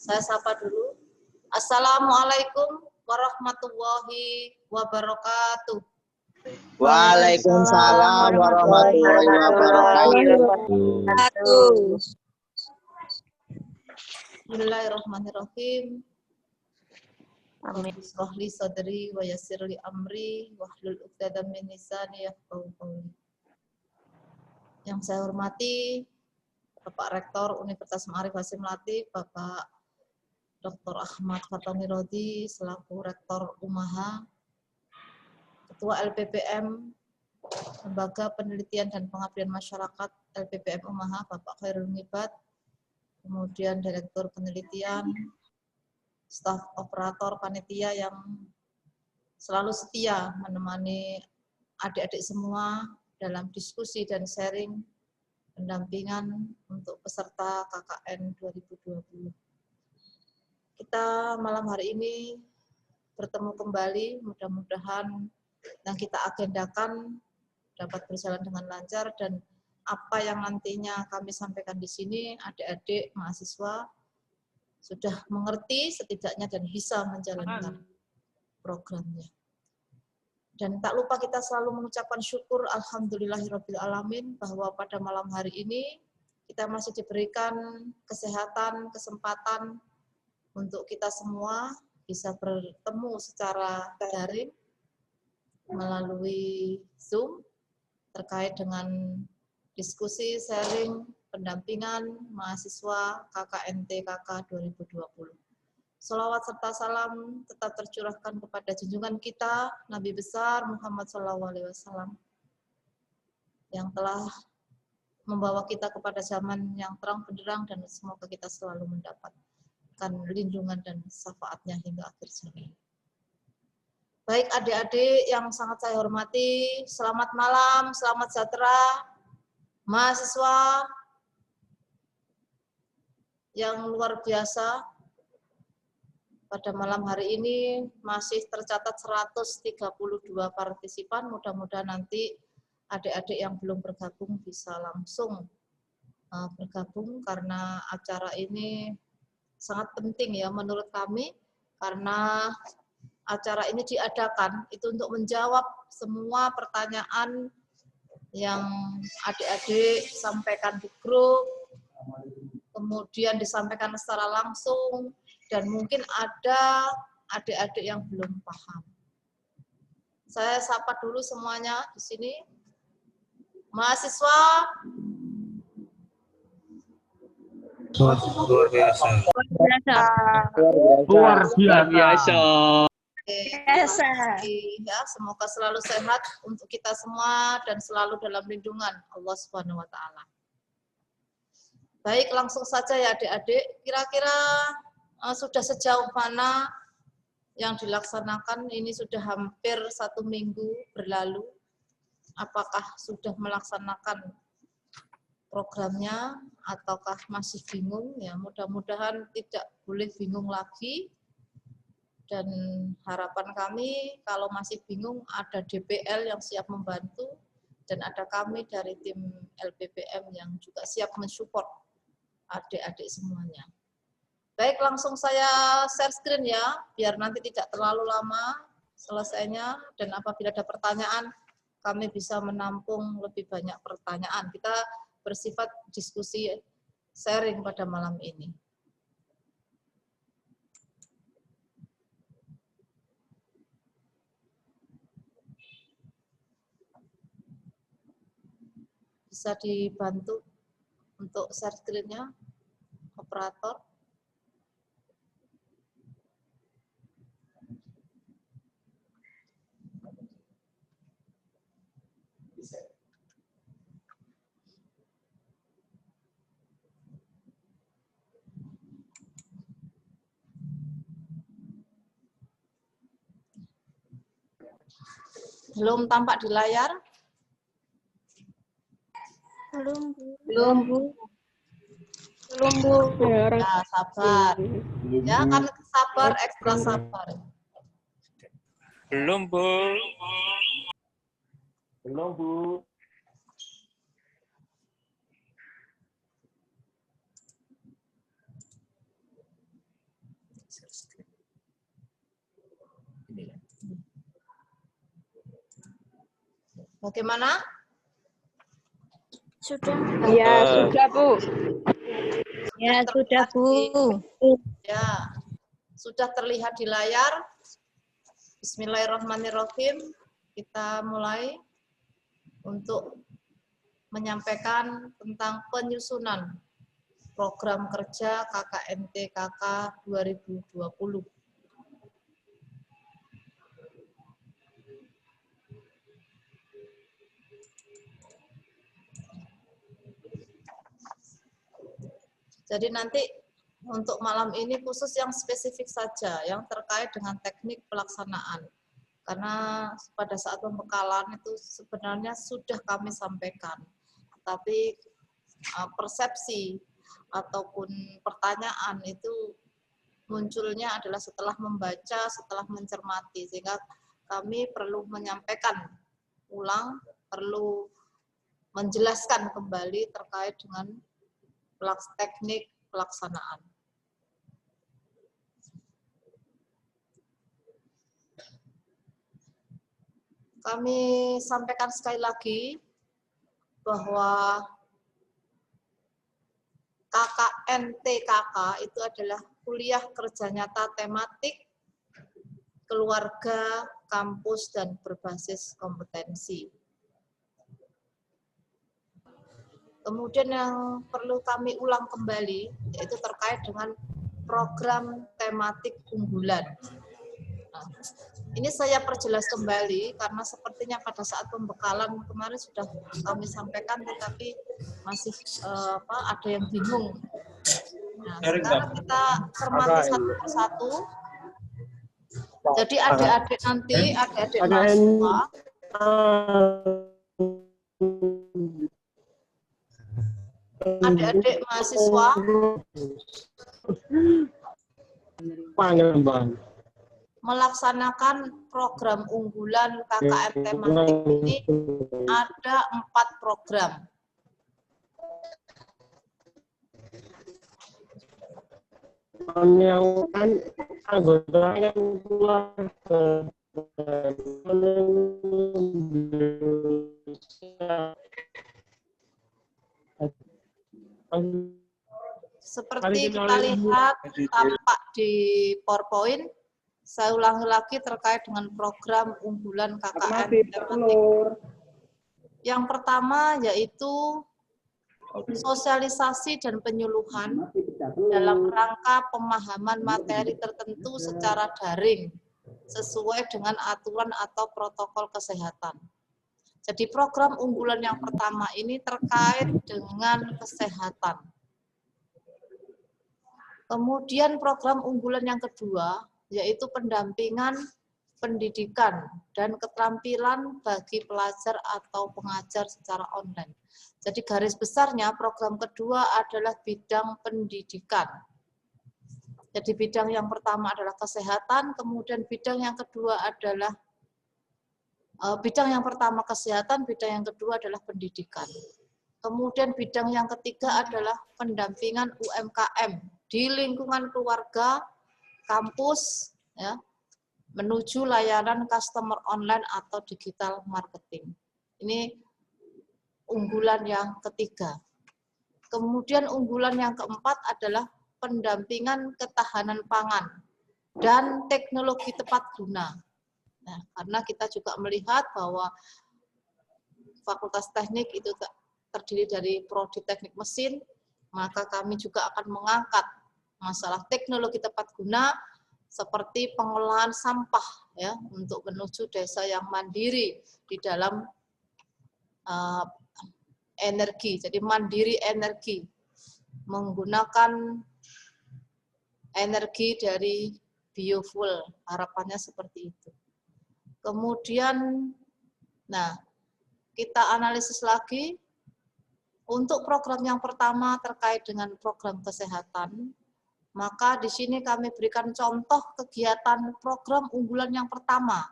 Saya sapa dulu. Assalamualaikum warahmatullahi wabarakatuh. Waalaikumsalam warahmatullahi wabarakatuh. Bismillahirrahmanirrahim. Rabbi li sadri wa yassir li amri wahlul 'uqdatam min lisani yafqahu qawli. Yang saya hormati Bapak Rektor Universitas Ma'arif Hasyim Latif, Bapak Dr. Ahmad Fatani Rodi selaku Rektor UMAHA, Ketua LPPM Lembaga Penelitian dan Pengabdian Masyarakat LPPM UMAHA, Bapak Khairul Ngibat, kemudian Direktur Penelitian, staf operator panitia yang selalu setia menemani adik-adik semua dalam diskusi dan sharing pendampingan untuk peserta KKN 2020. Kita malam hari ini bertemu kembali, mudah-mudahan yang kita agendakan dapat berjalan dengan lancar dan apa yang nantinya kami sampaikan di sini, adik-adik mahasiswa sudah mengerti setidaknya dan bisa menjalankan programnya. Dan tak lupa kita selalu mengucapkan syukur alhamdulillahirabbil alamin bahwa pada malam hari ini kita masih diberikan kesehatan, kesempatan untuk kita semua bisa bertemu secara daring melalui Zoom terkait dengan diskusi, sharing, pendampingan mahasiswa KKNT KK 2020. Shalawat serta salam tetap tercurahkan kepada junjungan kita Nabi besar Muhammad SAW yang telah membawa kita kepada zaman yang terang benderang dan semoga kita selalu mendapatkan lindungan dan syafaatnya hingga akhir zaman. Baik adik-adik yang sangat saya hormati, selamat malam, selamat sejahtera, mahasiswa yang luar biasa. Pada malam hari ini masih tercatat 132 partisipan, mudah-mudahan nanti adik-adik yang belum bergabung bisa langsung bergabung karena acara ini sangat penting ya menurut kami, karena acara ini diadakan itu untuk menjawab semua pertanyaan yang adik-adik sampaikan di grup, kemudian disampaikan secara langsung, dan mungkin ada adik-adik yang belum paham. Saya sapa dulu semuanya di sini. Mahasiswa. Luar biasa. Luar biasa. Ya, semoga selalu sehat untuk kita semua dan selalu dalam lindungan Allah Subhanahu wa taala. Baik, langsung saja ya adik-adik. Kira-kira sudah sejauh mana yang dilaksanakan? Ini sudah hampir 1 minggu berlalu. Apakah sudah melaksanakan programnya ataukah masih bingung? Ya, mudah-mudahan tidak boleh bingung lagi. Dan harapan kami kalau masih bingung ada DPL yang siap membantu dan ada kami dari tim LPPM yang juga siap mensupport adik-adik semuanya. Baik, langsung saya share screen ya, biar nanti tidak terlalu lama selesainya, dan apabila ada pertanyaan, kami bisa menampung lebih banyak pertanyaan. Kita bersifat diskusi sharing pada malam ini. Bisa dibantu untuk share screen-nya, operator. Belum tampak di layar? Belum, Bu. Ya, sabar. Ya, kan sabar, ekstra sabar. Belum, Bu. Bagaimana? Sudah. Ya, sudah, Bu. Ya, sudah, Bu. Ya, sudah terlihat di layar. Bismillahirrahmanirrahim. Kita mulai untuk menyampaikan tentang penyusunan program kerja KKMT KK 2020. Jadi nanti untuk malam ini khusus yang spesifik saja, yang terkait dengan teknik pelaksanaan. Karena pada saat pembekalan itu sebenarnya sudah kami sampaikan. Tapi persepsi ataupun pertanyaan itu munculnya adalah setelah membaca, setelah mencermati. Sehingga kami perlu menyampaikan ulang, perlu menjelaskan kembali terkait dengan teknik pelaksanaan. Kami sampaikan sekali lagi bahwa KKNTKK itu adalah kuliah kerja nyata tematik, keluarga, kampus, dan berbasis kompetensi. Kemudian yang perlu kami ulang kembali, yaitu terkait dengan program tematik unggulan. Nah, ini saya perjelas kembali, karena sepertinya pada saat pembekalan kemarin sudah kami sampaikan, tetapi masih ada yang bingung. Nah, sekarang kita cermati satu persatu. Jadi adik-adik nanti, adik-adik mahasiswa, adik-adik mahasiswa melaksanakan program unggulan KKM tematik ini ada 4 program. Menyangkan anggota yang keluar seperti kita lihat tampak di PowerPoint. Saya ulangi lagi terkait dengan program unggulan KKM tematik. Yang pertama yaitu sosialisasi dan penyuluhan dalam rangka pemahaman materi tertentu secara daring sesuai dengan aturan atau protokol kesehatan. Jadi program unggulan yang pertama ini terkait dengan kesehatan. Kemudian program unggulan yang kedua yaitu pendampingan pendidikan dan keterampilan bagi pelajar atau pengajar secara online. Jadi garis besarnya program kedua adalah bidang pendidikan. Jadi bidang yang pertama adalah kesehatan, kemudian bidang yang kedua adalah bidang yang pertama kesehatan, bidang yang kedua adalah pendidikan. Kemudian bidang yang ketiga adalah pendampingan UMKM di lingkungan keluarga, kampus, ya, menuju layanan customer online atau digital marketing. Ini unggulan yang ketiga. Kemudian unggulan yang keempat adalah pendampingan ketahanan pangan dan teknologi tepat guna. Nah, karena kita juga melihat bahwa Fakultas Teknik itu terdiri dari prodi teknik mesin, maka kami juga akan mengangkat masalah teknologi tepat guna seperti pengolahan sampah ya untuk menuju desa yang mandiri di dalam energi. Jadi mandiri energi menggunakan energi dari biofuel, harapannya seperti itu. Kemudian, nah kita analisis lagi untuk program yang pertama terkait dengan program kesehatan. Maka di sini kami berikan contoh kegiatan program unggulan yang pertama,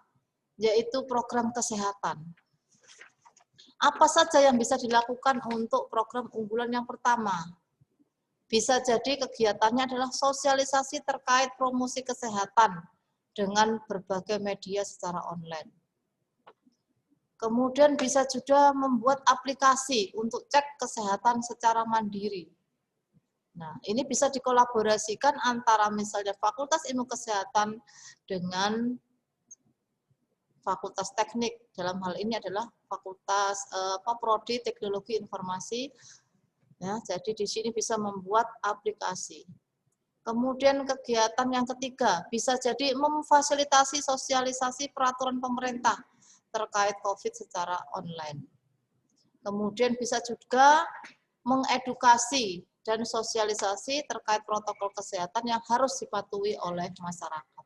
yaitu program kesehatan. Apa saja yang bisa dilakukan untuk program unggulan yang pertama? Bisa jadi kegiatannya adalah sosialisasi terkait promosi kesehatan dengan berbagai media secara online. Kemudian bisa juga membuat aplikasi untuk cek kesehatan secara mandiri. Nah, ini bisa dikolaborasikan antara misalnya Fakultas Ilmu Kesehatan dengan Fakultas Teknik. Dalam hal ini adalah Fakultas Prodi Teknologi Informasi. Ya, jadi di sini bisa membuat aplikasi. Kemudian kegiatan yang ketiga, bisa jadi memfasilitasi sosialisasi peraturan pemerintah terkait COVID secara online. Kemudian bisa juga mengedukasi dan sosialisasi terkait protokol kesehatan yang harus dipatuhi oleh masyarakat.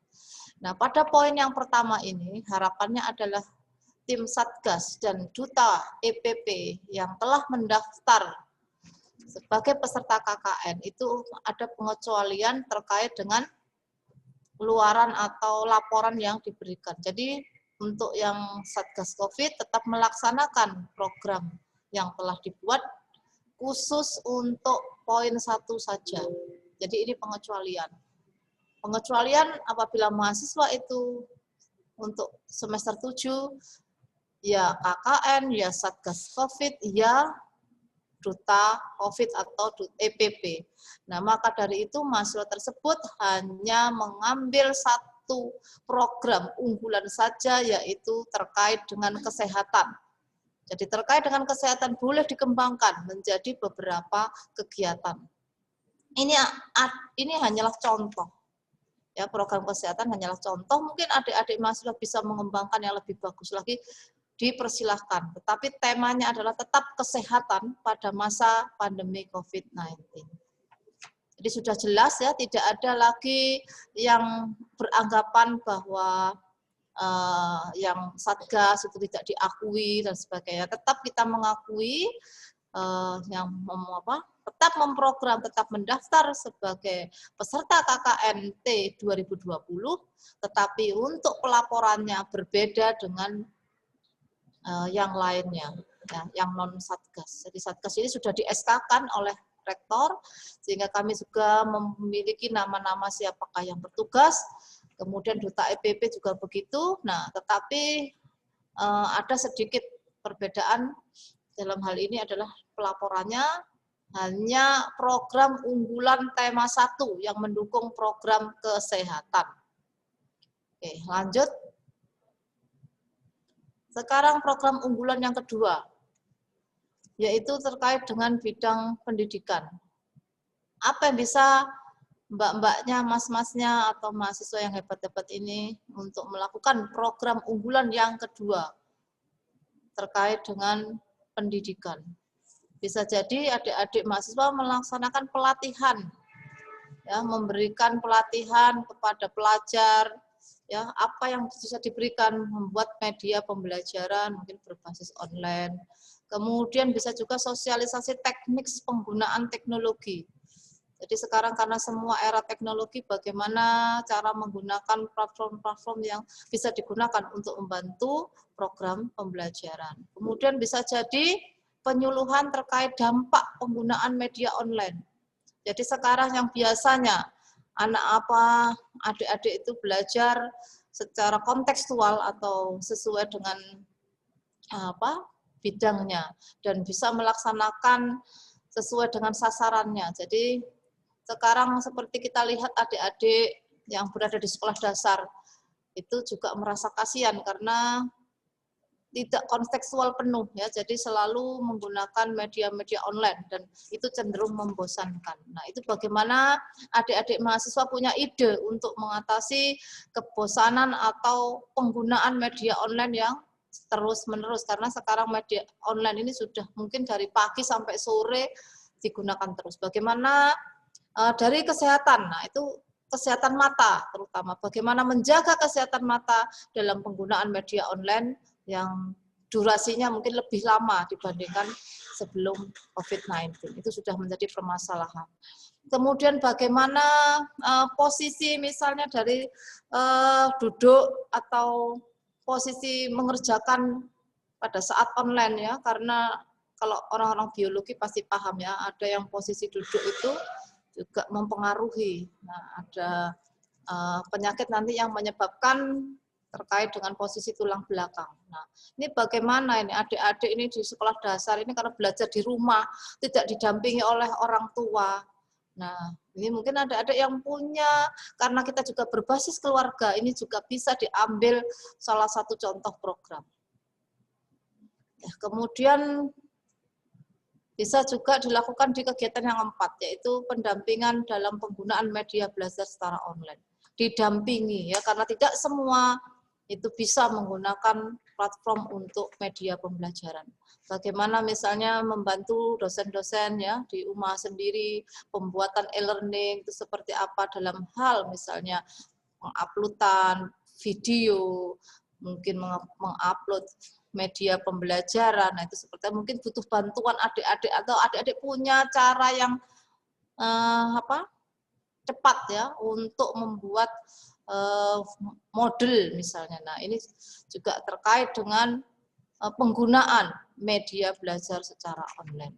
Nah, pada poin yang pertama ini, harapannya adalah tim Satgas dan Duta EPP yang telah mendaftar sebagai peserta KKN itu ada pengecualian terkait dengan keluaran atau laporan yang diberikan. Jadi untuk yang Satgas COVID tetap melaksanakan program yang telah dibuat khusus untuk poin 1 saja. Jadi ini pengecualian. Pengecualian apabila mahasiswa itu untuk semester 7 ya KKN, ya Satgas COVID, ya Duta COVID atau EPP. Nah, maka dari itu mahasiswa tersebut hanya mengambil satu program unggulan saja, yaitu terkait dengan kesehatan. Jadi terkait dengan kesehatan boleh dikembangkan menjadi beberapa kegiatan. Ini hanyalah contoh. Ya, program kesehatan hanyalah contoh. Mungkin adik-adik mahasiswa bisa mengembangkan yang lebih bagus lagi, dipersilahkan. Tetapi temanya adalah tetap kesehatan pada masa pandemi COVID-19. Jadi sudah jelas ya, tidak ada lagi yang beranggapan bahwa yang Satgas itu tidak diakui dan sebagainya. Tetap kita mengakui tetap memprogram, tetap mendaftar sebagai peserta KKNT 2020, tetapi untuk pelaporannya berbeda dengan yang lainnya, ya, yang non-Satgas. Jadi Satgas ini sudah di-SK-kan oleh Rektor, sehingga kami juga memiliki nama-nama siapakah yang bertugas, kemudian Duta EPP juga begitu. Nah, tetapi ada sedikit perbedaan dalam hal ini adalah pelaporannya hanya program unggulan tema 1 yang mendukung program kesehatan. Oke, lanjut. Sekarang program unggulan yang kedua, yaitu terkait dengan bidang pendidikan. Apa yang bisa mbak-mbaknya, mas-masnya, atau mahasiswa yang hebat-hebat ini untuk melakukan program unggulan yang kedua terkait dengan pendidikan? Bisa jadi adik-adik mahasiswa melaksanakan pelatihan, ya, memberikan pelatihan kepada pelajar, ya, apa yang bisa diberikan, membuat media pembelajaran mungkin berbasis online. Kemudian bisa juga sosialisasi teknik penggunaan teknologi. Jadi sekarang karena semua era teknologi, bagaimana cara menggunakan platform-platform yang bisa digunakan untuk membantu program pembelajaran. Kemudian bisa jadi penyuluhan terkait dampak penggunaan media online. Jadi sekarang yang biasanya adik-adik itu belajar secara kontekstual atau sesuai dengan bidangnya dan bisa melaksanakan sesuai dengan sasarannya. Jadi sekarang seperti kita lihat adik-adik yang berada di sekolah dasar itu juga merasa kasihan karena tidak kontekstual penuh, ya, jadi selalu menggunakan media-media online dan itu cenderung membosankan. Nah, itu bagaimana adik-adik mahasiswa punya ide untuk mengatasi kebosanan atau penggunaan media online yang terus-menerus, karena sekarang media online ini sudah mungkin dari pagi sampai sore digunakan terus. Bagaimana dari kesehatan, nah itu kesehatan mata terutama, bagaimana menjaga kesehatan mata dalam penggunaan media online yang durasinya mungkin lebih lama dibandingkan sebelum COVID-19. Itu sudah menjadi permasalahan. Kemudian bagaimana posisi misalnya dari duduk atau posisi mengerjakan pada saat online, ya, karena kalau orang-orang biologi pasti paham, ya, ada yang posisi duduk itu juga mempengaruhi. Nah, ada penyakit nanti yang menyebabkan terkait dengan posisi tulang belakang. Nah, ini bagaimana ini adik-adik ini di sekolah dasar ini karena belajar di rumah, tidak didampingi oleh orang tua. Nah, ini mungkin adik-adik yang punya, karena kita juga berbasis keluarga, ini juga bisa diambil salah satu contoh program. Ya, kemudian bisa juga dilakukan di kegiatan yang 4, yaitu pendampingan dalam penggunaan media belajar secara online. Didampingi ya, karena tidak semua itu bisa menggunakan platform untuk media pembelajaran. Bagaimana misalnya membantu dosen-dosen ya di UMA sendiri, pembuatan e-learning itu seperti apa dalam hal misalnya menguploadan video, mungkin mengupload media pembelajaran. Nah, itu seperti mungkin butuh bantuan adik-adik atau adik-adik punya cara yang cepat ya untuk membuat model misalnya. Nah, ini juga terkait dengan penggunaan media belajar secara online.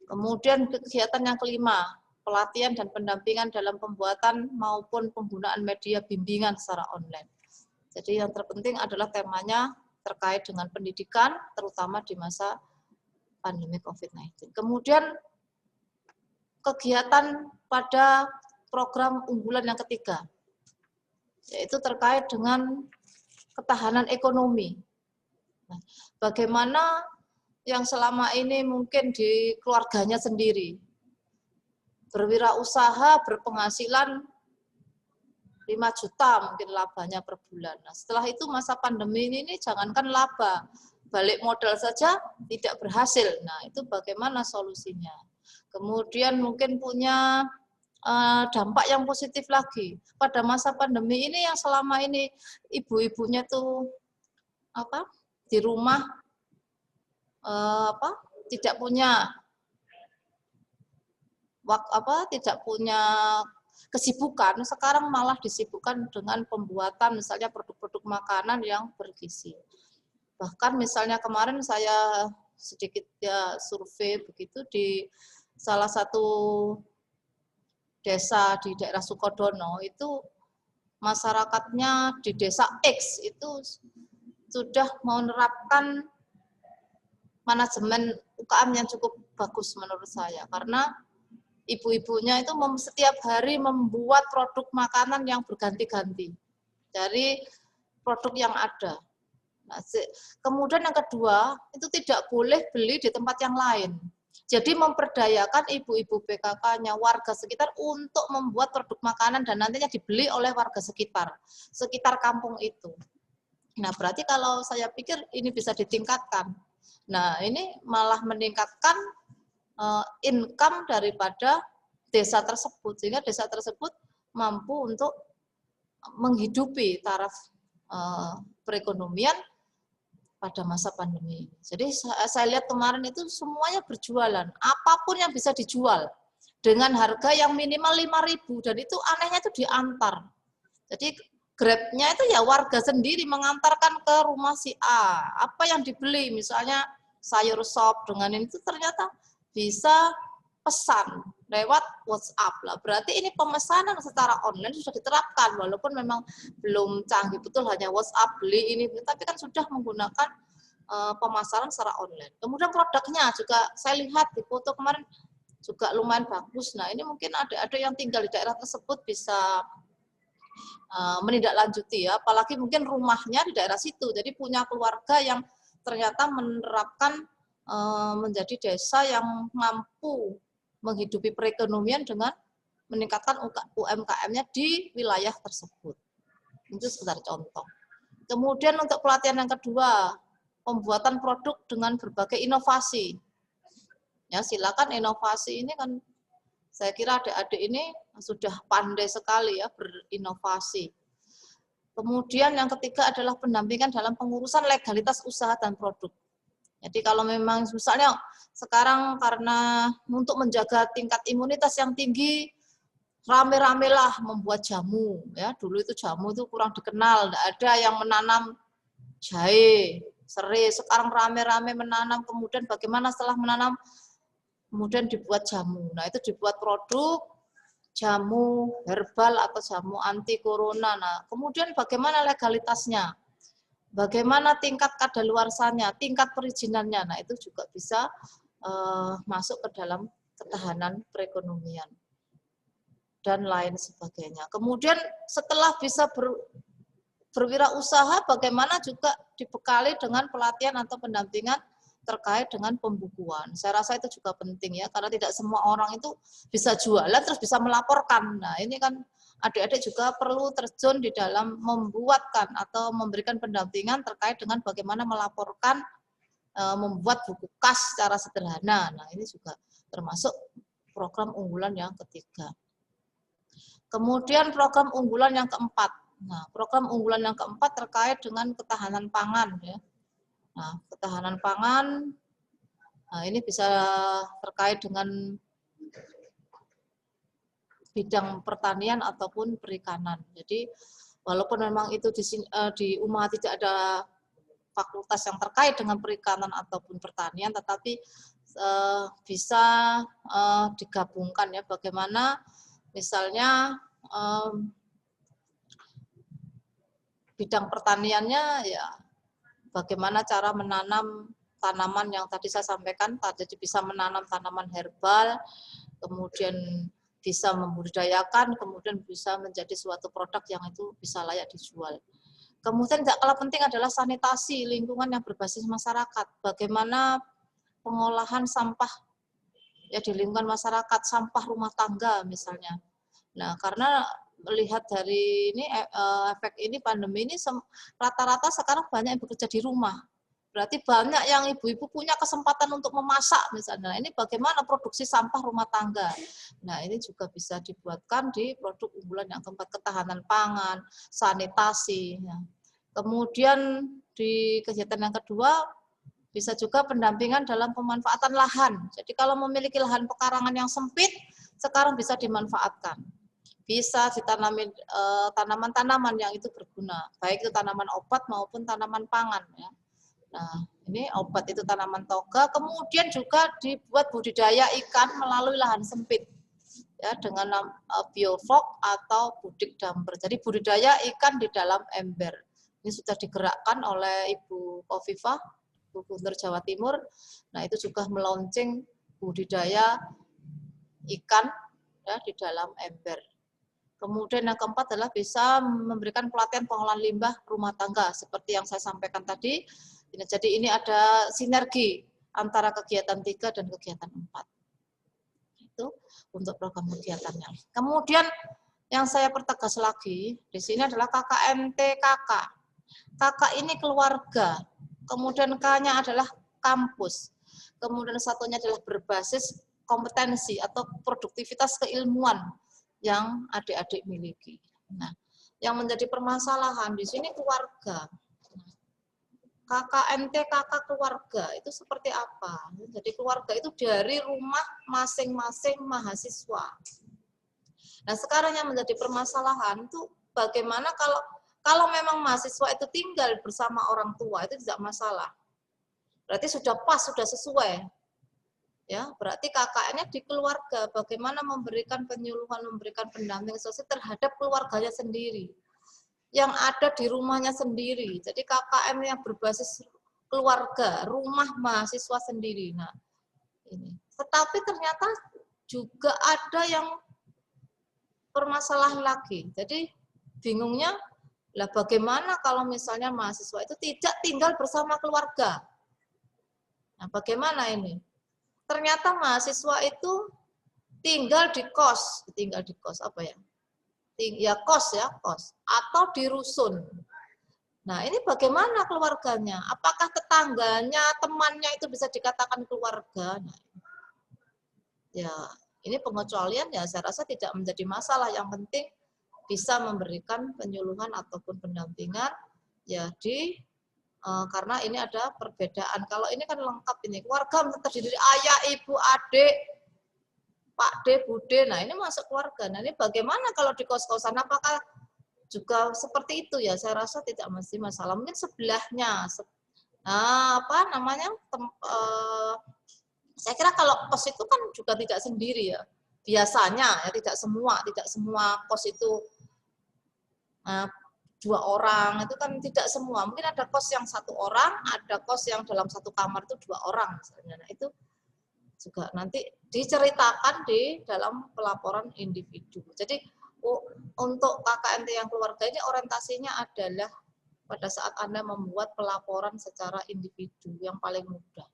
Kemudian kegiatan yang kelima, pelatihan dan pendampingan dalam pembuatan maupun penggunaan media bimbingan secara online. Jadi yang terpenting adalah temanya terkait dengan pendidikan, terutama di masa pandemi COVID-19. Kemudian kegiatan pada program unggulan yang ketiga, yaitu terkait dengan ketahanan ekonomi. Nah, bagaimana yang selama ini mungkin di keluarganya sendiri, berwirausaha, berpenghasilan 5 juta mungkin labanya per bulan. Nah, setelah itu masa pandemi ini jangankan laba, balik modal saja tidak berhasil. Nah, itu bagaimana solusinya? Kemudian mungkin punya dampak yang positif lagi. Pada masa pandemi ini yang selama ini ibu-ibunya tuh di rumah tidak punya tidak punya kesibukan, sekarang malah disibukkan dengan pembuatan misalnya produk-produk makanan yang bergizi. Bahkan misalnya kemarin saya sedikit ya survei begitu di salah satu desa di daerah Sukodono, itu masyarakatnya di desa X itu sudah menerapkan manajemen UKM yang cukup bagus menurut saya, karena ibu-ibunya itu setiap hari membuat produk makanan yang berganti-ganti dari produk yang ada. Nah, kemudian yang kedua, itu tidak boleh beli di tempat yang lain. Jadi memperdayakan ibu-ibu PKK-nya, warga sekitar untuk membuat produk makanan dan nantinya dibeli oleh warga sekitar kampung itu. Nah, berarti kalau saya pikir ini bisa ditingkatkan. Nah, ini malah meningkatkan income daripada desa tersebut, sehingga desa tersebut mampu untuk menghidupi taraf perekonomian pada masa pandemi. Jadi saya lihat kemarin itu semuanya berjualan, apapun yang bisa dijual dengan harga yang minimal 5.000, dan itu anehnya itu diantar. Jadi Grab-nya itu ya warga sendiri mengantarkan ke rumah si A. Apa yang dibeli, misalnya sayur sop dengan ini itu ternyata bisa pesan lewat WhatsApp lah. Berarti ini pemesanan secara online sudah diterapkan, walaupun memang belum canggih betul hanya WhatsApp beli ini, tapi kan sudah menggunakan pemasaran secara online. Kemudian produknya juga saya lihat di foto kemarin juga lumayan bagus. Nah, ini mungkin ada yang tinggal di daerah tersebut bisa menindaklanjuti ya, apalagi mungkin rumahnya di daerah situ, jadi punya keluarga yang ternyata menerapkan menjadi desa yang mampu menghidupi perekonomian dengan meningkatkan UMKM-nya di wilayah tersebut. Itu sekedar contoh. Kemudian untuk pelatihan yang kedua, pembuatan produk dengan berbagai inovasi. Ya, silakan inovasi ini kan saya kira adik-adik ini sudah pandai sekali ya berinovasi. Kemudian yang ketiga adalah pendampingan dalam pengurusan legalitas usaha dan produk. Jadi kalau memang misalnya sekarang karena untuk menjaga tingkat imunitas yang tinggi, rame-ramelah membuat jamu. Ya, dulu itu jamu itu kurang dikenal, tidak ada yang menanam jahe, serai. Sekarang rame-rame menanam, kemudian bagaimana setelah menanam kemudian dibuat jamu. Nah, itu dibuat produk jamu herbal atau jamu anti corona. Nah, kemudian bagaimana legalitasnya? Bagaimana tingkat kadaluarsanya, tingkat perizinannya. Nah, itu juga bisa masuk ke dalam ketahanan perekonomian dan lain sebagainya. Kemudian setelah bisa berwirausaha, bagaimana juga dibekali dengan pelatihan atau pendampingan terkait dengan pembukuan. Saya rasa itu juga penting ya, karena tidak semua orang itu bisa jualan terus bisa melaporkan. Nah, ini kan adik-adik juga perlu terjun di dalam membuatkan atau memberikan pendampingan terkait dengan bagaimana melaporkan, membuat buku kas secara sederhana. Nah, ini juga termasuk program unggulan yang ketiga. Kemudian program unggulan yang keempat. Nah, program unggulan yang keempat terkait dengan ketahanan pangan ya. Nah, ketahanan pangan, nah ini bisa terkait dengan bidang pertanian ataupun perikanan. Jadi, walaupun memang itu di UMA tidak ada fakultas yang terkait dengan perikanan ataupun pertanian, tetapi bisa digabungkan ya, bagaimana misalnya bidang pertaniannya ya, bagaimana cara menanam tanaman yang tadi saya sampaikan, jadi bisa menanam tanaman herbal, kemudian bisa membudidayakan, kemudian bisa menjadi suatu produk yang itu bisa layak dijual. Kemudian tidak kalah penting adalah sanitasi lingkungan yang berbasis masyarakat. Bagaimana pengolahan sampah ya di lingkungan masyarakat, sampah rumah tangga misalnya. Nah, karena melihat dari ini efek ini pandemi ini rata-rata sekarang banyak yang bekerja di rumah. Berarti banyak yang ibu-ibu punya kesempatan untuk memasak misalnya. Ini bagaimana produksi sampah rumah tangga. Nah, ini juga bisa dibuatkan di produk unggulan yang keempat, ketahanan pangan, sanitasi. Ya. Kemudian di kegiatan yang kedua bisa juga pendampingan dalam pemanfaatan lahan. Jadi kalau memiliki lahan pekarangan yang sempit, sekarang bisa dimanfaatkan. Bisa ditanami tanaman-tanaman yang itu berguna, baik itu tanaman obat maupun tanaman pangan. Ya. Nah, ini obat itu tanaman toga, kemudian juga dibuat budidaya ikan melalui lahan sempit, ya dengan bioflok atau budik damper. Jadi budidaya ikan di dalam ember. Ini sudah digerakkan oleh Ibu Khofifah, Gubernur Jawa Timur. Nah, itu juga melaunching budidaya ikan ya di dalam ember. Kemudian yang keempat adalah bisa memberikan pelatihan pengolahan limbah rumah tangga seperti yang saya sampaikan tadi. Jadi ini ada sinergi antara kegiatan 3 dan kegiatan 4. Itu untuk program kegiatannya. Kemudian yang saya pertegas lagi di sini adalah KKMT KK. KK ini keluarga. Kemudian K-nya adalah kampus. Kemudian satunya adalah berbasis kompetensi atau produktivitas keilmuan yang adik-adik miliki. Nah, yang menjadi permasalahan di sini keluarga. KKMT KK keluarga itu seperti apa? Jadi keluarga itu dari rumah masing-masing mahasiswa. Nah, sekarang yang menjadi permasalahan itu bagaimana kalau memang mahasiswa itu tinggal bersama orang tua itu tidak masalah. Berarti sudah pas, sudah sesuai. Ya, berarti KKN-nya di keluarga, bagaimana memberikan penyuluhan, memberikan pendampingan sosial terhadap keluarganya sendiri, yang ada di rumahnya sendiri. Jadi KKN yang berbasis keluarga, rumah mahasiswa sendiri. Nah, ini. Tetapi ternyata juga ada yang permasalahan lagi. Jadi bingungnya, lah bagaimana kalau misalnya mahasiswa itu tidak tinggal bersama keluarga? Nah, bagaimana ini? Ternyata mahasiswa itu tinggal di kos apa ya? Ya kos, atau di rusun. Nah, ini bagaimana keluarganya? Apakah tetangganya, temannya itu bisa dikatakan keluarga? Nah, ya, ini pengecualian ya saya rasa tidak menjadi masalah. Yang penting bisa memberikan penyuluhan ataupun pendampingan ya karena ini ada perbedaan. Kalau ini kan lengkap ini. Keluarga terdiri dari ayah, ibu, adik, Pak D, Bude. Nah, ini masuk keluarga. Nah, ini bagaimana kalau di kos-kosan? Apakah juga seperti itu ya? Saya rasa tidak mesti masalah. Mungkin sebelahnya Saya kira kalau kos itu kan juga tidak sendiri ya. Biasanya ya tidak semua kos itu 2 orang, itu kan tidak semua. Mungkin ada kos yang 1 orang, ada kos yang dalam 1 kamar itu 2 orang misalnya. Nah, itu juga nanti diceritakan di dalam pelaporan individu. Jadi untuk KKMT yang keluarga ini orientasinya adalah pada saat Anda membuat pelaporan secara individu yang paling mudah.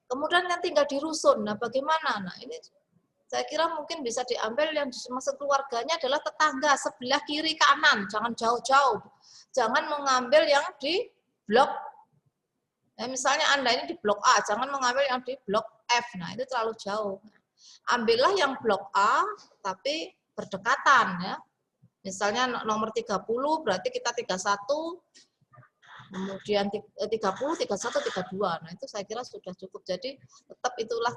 Kemudian yang tinggal di rusun, nah bagaimana? Nah ini saya kira mungkin bisa diambil yang dimaksud keluarganya adalah tetangga sebelah kiri kanan, jangan jauh-jauh. Jangan mengambil yang di blok, ya, misalnya Anda ini di blok A, jangan mengambil yang di blok F, nah itu terlalu jauh. Ambillah yang blok A, tapi berdekatan ya. Misalnya nomor 30, berarti kita 31, kemudian 30, 31, 32. Nah itu saya kira sudah cukup. Jadi tetap itulah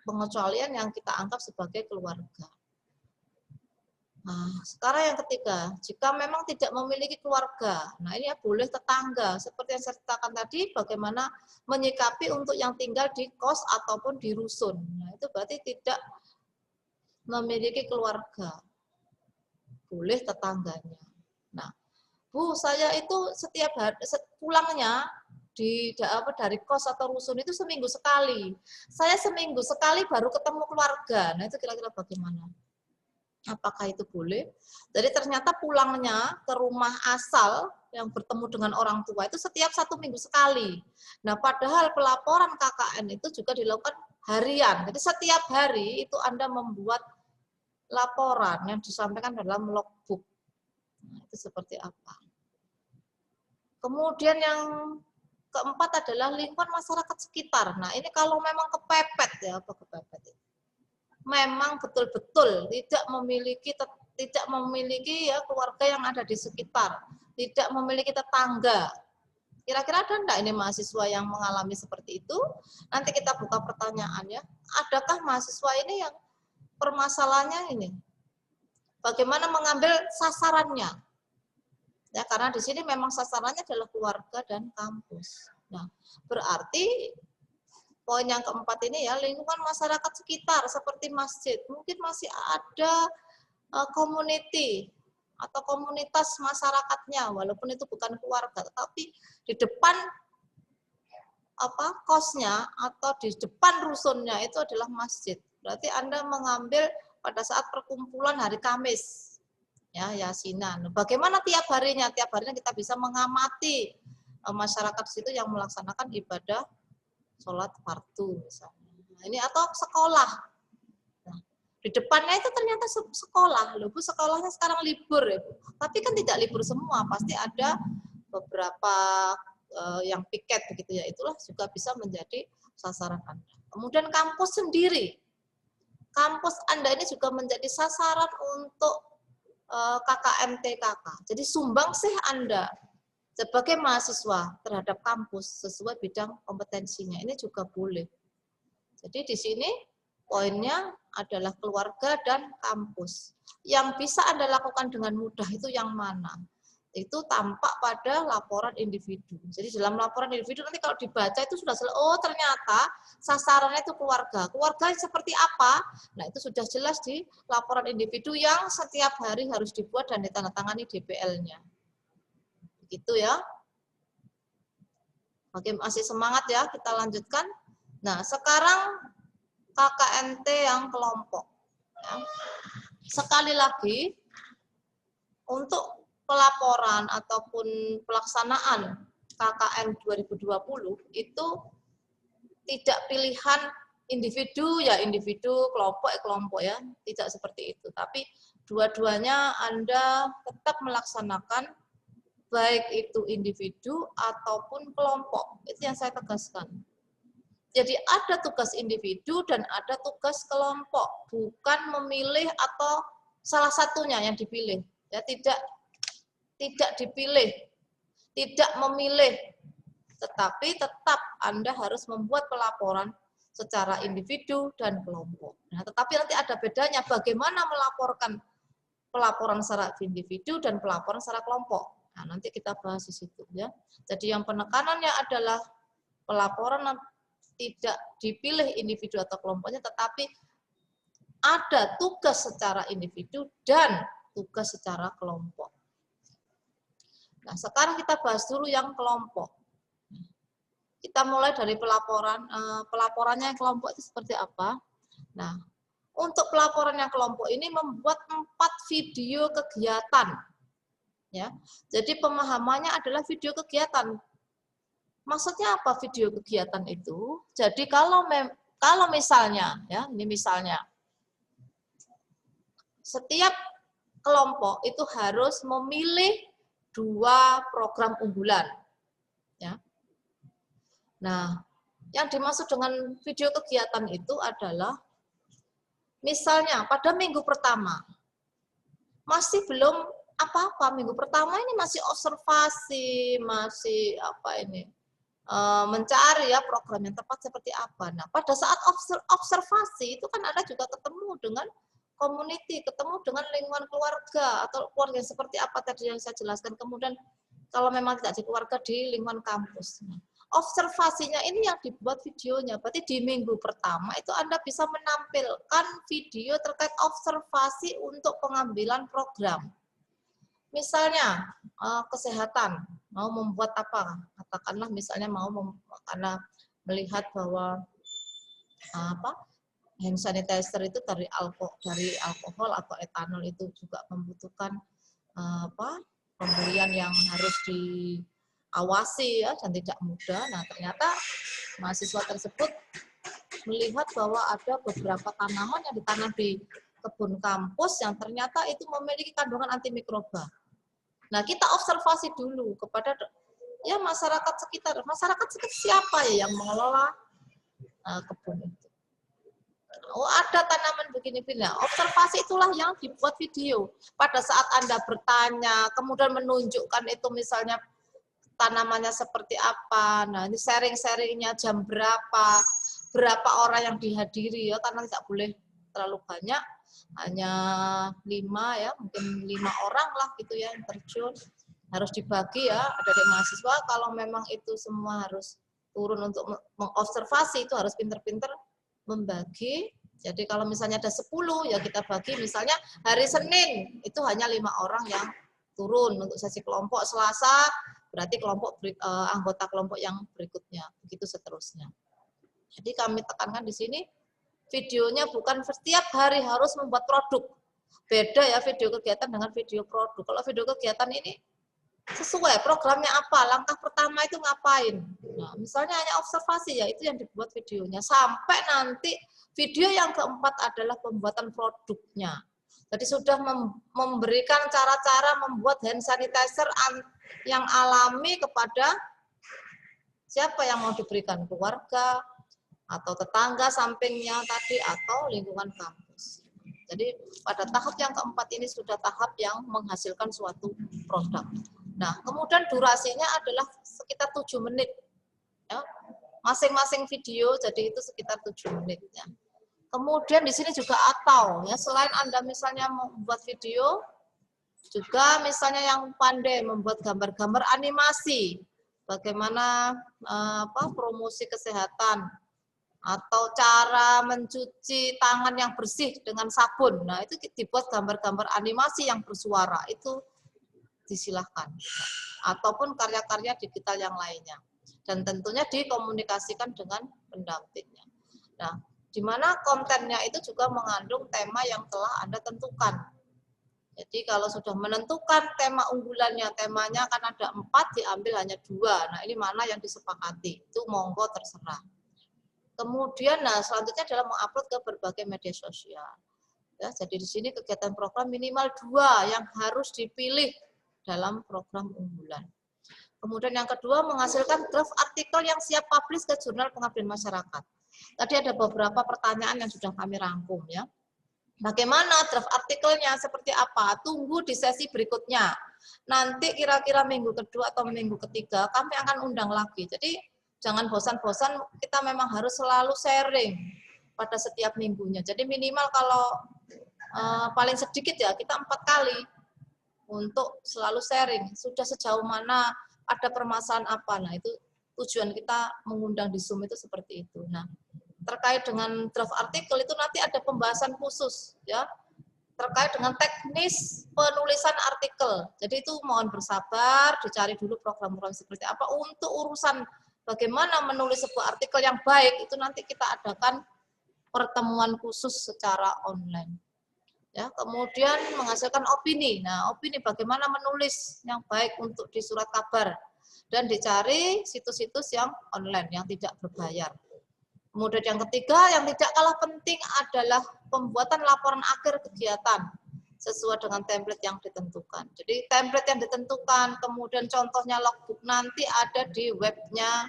pengecualian yang kita anggap sebagai keluarga. Nah, sekarang yang ketiga, jika memang tidak memiliki keluarga, nah ini ya boleh tetangga. Seperti yang saya ceritakan tadi, bagaimana menyikapi untuk yang tinggal di kos ataupun di rusun. Nah itu berarti tidak memiliki keluarga. Boleh tetangganya. Nah, Bu, saya itu setiap hari pulangnya dari kos atau rusun itu seminggu sekali. Saya seminggu sekali baru ketemu keluarga. Nah, itu kira-kira bagaimana? Apakah itu boleh? Jadi ternyata pulangnya ke rumah asal yang bertemu dengan orang tua itu setiap 1 minggu sekali. Nah, padahal pelaporan KKN itu juga dilakukan harian. Jadi setiap hari itu Anda membuat laporan yang disampaikan dalam logbook. Nah, itu seperti apa? Kemudian yang keempat adalah lingkungan masyarakat sekitar. Nah, ini kalau memang kepepet ya, apa kepepet? Memang betul-betul tidak memiliki ya keluarga yang ada di sekitar, tidak memiliki tetangga. Kira-kira ada enggak ini mahasiswa yang mengalami seperti itu? Nanti kita buka pertanyaan ya. Adakah mahasiswa ini yang permasalahannya ini? Bagaimana mengambil sasarannya? Ya, karena di sini memang sasarannya adalah keluarga dan kampus. Nah, berarti poin yang keempat ini ya, lingkungan masyarakat sekitar seperti masjid. Mungkin masih ada community atau komunitas masyarakatnya, walaupun itu bukan keluarga, tetapi di depan kosnya atau di depan rusunnya itu adalah masjid. Berarti Anda mengambil pada saat perkumpulan hari Kamis. Ya, yasinan. Bagaimana tiap harinya? Tiap harinya kita bisa mengamati masyarakat situ yang melaksanakan ibadah sholat fardu misalnya. Nah, ini atau sekolah. Nah, di depannya itu ternyata sekolah. Loh, Bu, sekolahnya sekarang libur ya, Bu. Tapi kan tidak libur semua, pasti ada beberapa yang piket begitu ya. Itulah juga bisa menjadi sasaran Anda. Kemudian kampus sendiri. Kampus Anda ini juga menjadi sasaran untuk KKMT-KK. Jadi sumbangsih Anda sebagai mahasiswa terhadap kampus sesuai bidang kompetensinya. Ini juga boleh. Jadi di sini poinnya adalah keluarga dan kampus. Yang bisa Anda lakukan dengan mudah itu yang mana? Itu tampak pada laporan individu. Jadi dalam laporan individu nanti kalau dibaca itu sudah oh ternyata sasarannya itu keluarga. Keluarga seperti apa? Nah itu sudah jelas di laporan individu yang setiap hari harus dibuat dan ditandatangani DPL-nya. Begitu ya. Oke, masih semangat ya, kita lanjutkan. Nah sekarang KKMT yang kelompok. Ya. Sekali lagi untuk pelaporan ataupun pelaksanaan KKM 2020 itu tidak pilihan individu ya individu, kelompok ya, tidak seperti itu. Tapi dua-duanya Anda tetap melaksanakan baik itu individu ataupun kelompok. Itu yang saya tegaskan. Jadi ada tugas individu dan ada tugas kelompok, bukan memilih atau salah satunya yang dipilih. Ya, tidak dipilih, tidak memilih, tetapi tetap Anda harus membuat pelaporan secara individu dan kelompok. Nah, tetapi nanti ada bedanya bagaimana melaporkan pelaporan secara individu dan pelaporan secara kelompok. Nah, nanti kita bahas di situ ya. Jadi yang penekanannya adalah pelaporan tidak dipilih individu atau kelompoknya, tetapi ada tugas secara individu dan tugas secara kelompok. Nah, sekarang kita bahas dulu yang kelompok. Kita mulai dari pelaporan. Pelaporannya yang kelompok itu seperti apa? Nah, untuk pelaporan yang kelompok ini membuat 4 video kegiatan. Ya, jadi pemahamannya adalah video kegiatan. Maksudnya apa video kegiatan itu? Jadi kalau misalnya, ya, ini misalnya, setiap kelompok itu harus memilih 2 program unggulan. Ya. Nah, yang dimaksud dengan video kegiatan itu adalah, misalnya pada minggu pertama, masih belum apa-apa, minggu pertama ini masih observasi, masih mencari ya program yang tepat seperti apa. Nah, pada saat observasi itu kan Anda juga ketemu dengan community, ketemu dengan lingkungan keluarga atau keluarga yang seperti apa tadi yang saya jelaskan. Kemudian kalau memang tidak di keluarga, di lingkungan kampus. Nah, observasinya ini yang dibuat videonya. Berarti di minggu pertama itu Anda bisa menampilkan video terkait observasi untuk pengambilan program. Misalnya kesehatan, mau membuat apa? Katakanlah misalnya karena melihat bahwa hand sanitizer itu dari alkohol atau etanol itu juga membutuhkan pembelian yang harus diawasi ya dan tidak mudah. Nah, ternyata mahasiswa tersebut melihat bahwa ada beberapa tanaman yang ditanam di kebun kampus yang ternyata itu memiliki kandungan antimikroba. Nah, kita observasi dulu kepada ya masyarakat sekitar. Masyarakat sekitar siapa ya yang mengelola kebun itu? Oh, ada tanaman begini-begini. Nah, observasi itulah yang dibuat video. Pada saat Anda bertanya, kemudian menunjukkan itu misalnya tanamannya seperti apa. Nah, ini sharing-sharingnya jam berapa orang yang dihadiri ya, karena tidak boleh terlalu banyak. Hanya 5 ya, mungkin 5 orang lah gitu ya yang terjun. Harus dibagi ya, adik-adik mahasiswa kalau memang itu semua harus turun untuk mengobservasi itu harus pinter-pinter membagi. Jadi kalau misalnya ada 10 ya kita bagi, misalnya hari Senin itu hanya 5 orang yang turun untuk sesi kelompok, Selasa berarti anggota kelompok yang berikutnya, begitu seterusnya. Jadi kami tekankan di sini videonya bukan setiap hari harus membuat produk. Beda ya video kegiatan dengan video produk. Kalau video kegiatan ini sesuai programnya apa, langkah pertama itu ngapain. Nah, misalnya hanya observasi ya itu yang dibuat videonya. Sampai nanti video yang keempat adalah pembuatan produknya. Jadi sudah memberikan cara-cara membuat hand sanitizer yang alami kepada siapa yang mau diberikan, keluarga, atau tetangga sampingnya tadi, atau lingkungan kampus. Jadi pada tahap yang keempat ini sudah tahap yang menghasilkan suatu produk. Nah, kemudian durasinya adalah sekitar 7 menit. Ya. Masing-masing video jadi itu sekitar 7 menit. Ya. Kemudian di sini juga atau, ya, selain Anda misalnya membuat video, juga misalnya yang pandai membuat gambar-gambar animasi, bagaimana promosi kesehatan, atau cara mencuci tangan yang bersih dengan sabun. Nah, itu dibuat gambar-gambar animasi yang bersuara, itu disilahkan. Ataupun karya-karya digital yang lainnya. Dan tentunya dikomunikasikan dengan pendampingnya. Nah, di mana kontennya itu juga mengandung tema yang telah Anda tentukan. Jadi kalau sudah menentukan tema unggulannya, temanya kan ada 4, diambil hanya 2. Nah, ini mana yang disepakati, itu monggo terserah. Kemudian, nah selanjutnya adalah mengupload ke berbagai media sosial. Ya, jadi di sini kegiatan program minimal 2 yang harus dipilih dalam program unggulan. Kemudian yang kedua, menghasilkan draft artikel yang siap publish ke jurnal pengabdian masyarakat. Tadi ada beberapa pertanyaan yang sudah kami rangkum ya. Bagaimana draft artikelnya, seperti apa? Tunggu di sesi berikutnya. Nanti kira-kira minggu kedua atau minggu ketiga kami akan undang lagi. Jadi jangan bosan-bosan, kita memang harus selalu sharing pada setiap minggunya. Jadi minimal kalau paling sedikit ya, kita 4 kali untuk selalu sharing. Sudah sejauh mana, ada permasalahan apa. Nah itu tujuan kita mengundang di Zoom itu seperti itu. Nah, terkait dengan draft artikel itu nanti ada pembahasan khusus ya terkait dengan teknis penulisan artikel. Jadi itu mohon bersabar, dicari dulu program-program seperti apa untuk urusan bagaimana menulis sebuah artikel yang baik itu nanti kita adakan pertemuan khusus secara online. Ya, kemudian menghasilkan opini. Nah, opini bagaimana menulis yang baik untuk di surat kabar dan dicari situs-situs yang online yang tidak berbayar. Kemudian yang ketiga, yang tidak kalah penting adalah pembuatan laporan akhir kegiatan sesuai dengan template yang ditentukan. Jadi template yang ditentukan, kemudian contohnya logbook nanti ada di webnya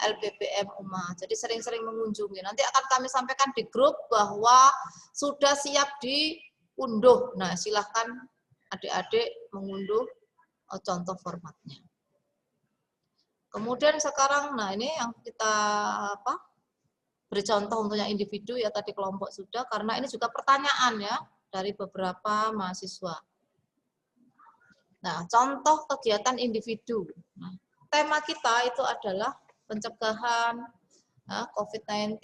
LPPM UMA. Jadi sering-sering mengunjungi. Nanti akan kami sampaikan di grup bahwa sudah siap diunduh. Nah, silahkan adik-adik mengunduh contoh formatnya. Kemudian sekarang, nah ini yang kita beri contoh untuk yang individu ya tadi kelompok sudah, karena ini juga pertanyaan ya dari beberapa mahasiswa. Nah, contoh kegiatan individu. Nah, tema kita itu adalah pencegahan COVID-19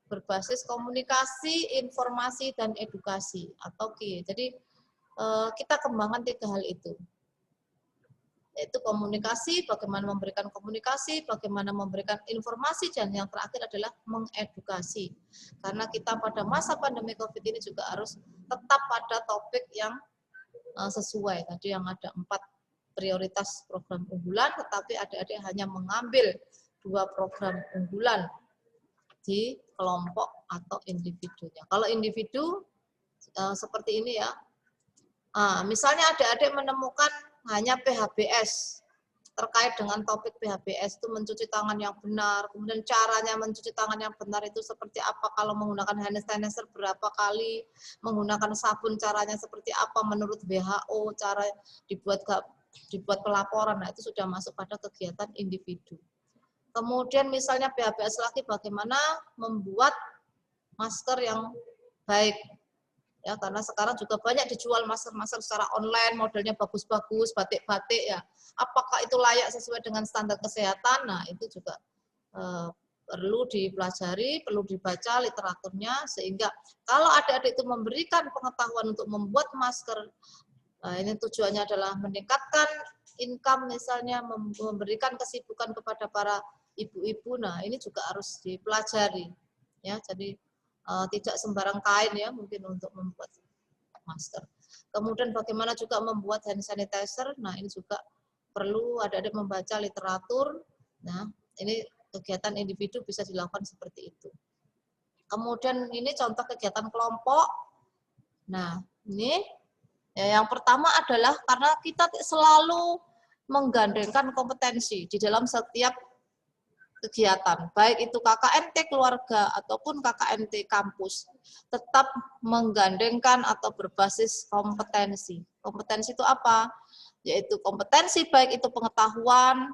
berbasis komunikasi, informasi, dan edukasi atau KI. Jadi kita kembangkan 3 hal itu. Yaitu komunikasi, bagaimana memberikan komunikasi, bagaimana memberikan informasi, dan yang terakhir adalah mengedukasi. Karena kita pada masa pandemi COVID ini juga harus tetap pada topik yang sesuai. Tadi yang ada 4 prioritas program unggulan, tetapi adik-adik hanya mengambil 2 program unggulan di kelompok atau individunya. Kalau individu seperti ini ya, misalnya adik-adik menemukan hanya PHBS, terkait dengan topik PHBS itu mencuci tangan yang benar, kemudian caranya mencuci tangan yang benar itu seperti apa, kalau menggunakan hand sanitizer berapa kali, menggunakan sabun caranya seperti apa menurut WHO, cara dibuat pelaporan, nah itu sudah masuk pada kegiatan individu. Kemudian misalnya PHBS lagi bagaimana membuat masker yang baik. Ya, karena sekarang juga banyak dijual masker-masker secara online, modelnya bagus-bagus, batik-batik ya. Apakah itu layak sesuai dengan standar kesehatan? Nah, itu juga perlu dipelajari, perlu dibaca literaturnya, sehingga kalau adik-adik itu memberikan pengetahuan untuk membuat masker, ini tujuannya adalah meningkatkan income misalnya, memberikan kesibukan kepada para ibu-ibu, nah ini juga harus dipelajari. Ya, jadi tidak sembarang kain ya mungkin untuk membuat masker. Kemudian bagaimana juga membuat hand sanitizer, nah ini juga perlu adik-adik membaca literatur. Nah ini kegiatan individu bisa dilakukan seperti itu. Kemudian ini contoh kegiatan kelompok. Nah ini ya, yang pertama adalah karena kita selalu menggandengkan kompetensi di dalam setiap kegiatan, baik itu KKNT keluarga ataupun KKNT kampus, tetap menggandengkan atau berbasis kompetensi. Kompetensi itu apa? Yaitu kompetensi baik itu pengetahuan,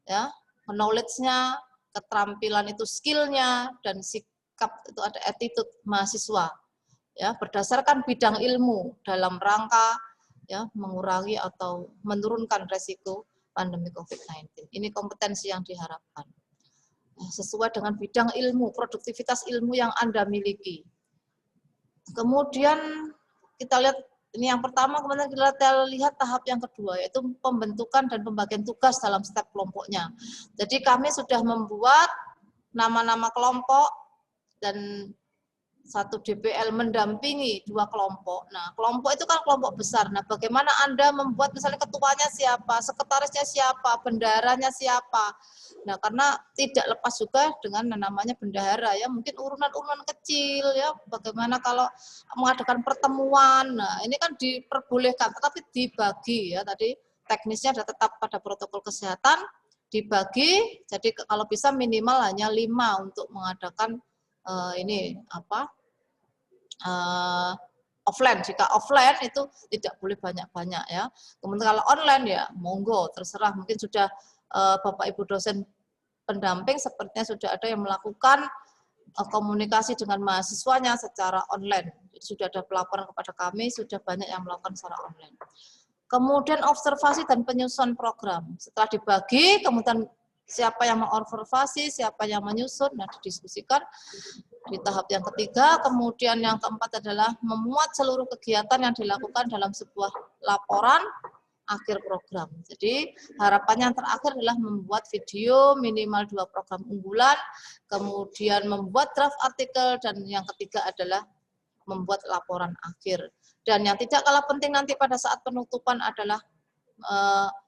ya, knowledge-nya, keterampilan itu skill-nya, dan sikap itu ada attitude mahasiswa. Ya, berdasarkan bidang ilmu dalam rangka ya mengurangi atau menurunkan resiko pandemi COVID-19. Ini kompetensi yang diharapkan. Sesuai dengan bidang ilmu, produktivitas ilmu yang Anda miliki. Kemudian kita lihat, ini yang pertama, kemudian kita lihat tahap yang kedua, yaitu pembentukan dan pembagian tugas dalam setiap kelompoknya. Jadi kami sudah membuat nama-nama kelompok dan satu DPL mendampingi 2 kelompok. Nah, kelompok itu kan kelompok besar. Nah, bagaimana Anda membuat misalnya ketuanya siapa, sekretarisnya siapa, bendaharanya siapa. Nah, karena tidak lepas juga dengan namanya bendahara ya, mungkin urunan-urunan kecil ya. Bagaimana kalau mengadakan pertemuan. Nah, ini kan diperbolehkan tetapi dibagi ya. Tadi teknisnya ada tetap pada protokol kesehatan, dibagi. Jadi kalau bisa minimal hanya 5 untuk mengadakan ini apa offline. Jika offline itu tidak boleh banyak-banyak ya. Kemudian kalau online ya monggo terserah, mungkin sudah Bapak Ibu dosen pendamping sepertinya sudah ada yang melakukan komunikasi dengan mahasiswanya secara online. Jadi sudah ada pelaporan kepada kami, sudah banyak yang melakukan secara online. Kemudian observasi dan penyusunan program. Setelah dibagi, kemudian Siapa yang mengobservasi, siapa yang menyusun, nah didiskusikan. Di tahap yang ketiga, kemudian yang keempat adalah memuat seluruh kegiatan yang dilakukan dalam sebuah laporan akhir program. Jadi harapannya yang terakhir adalah membuat video minimal 2 program unggulan, kemudian membuat draft artikel, dan yang ketiga adalah membuat laporan akhir. Dan yang tidak kalah penting nanti pada saat penutupan adalah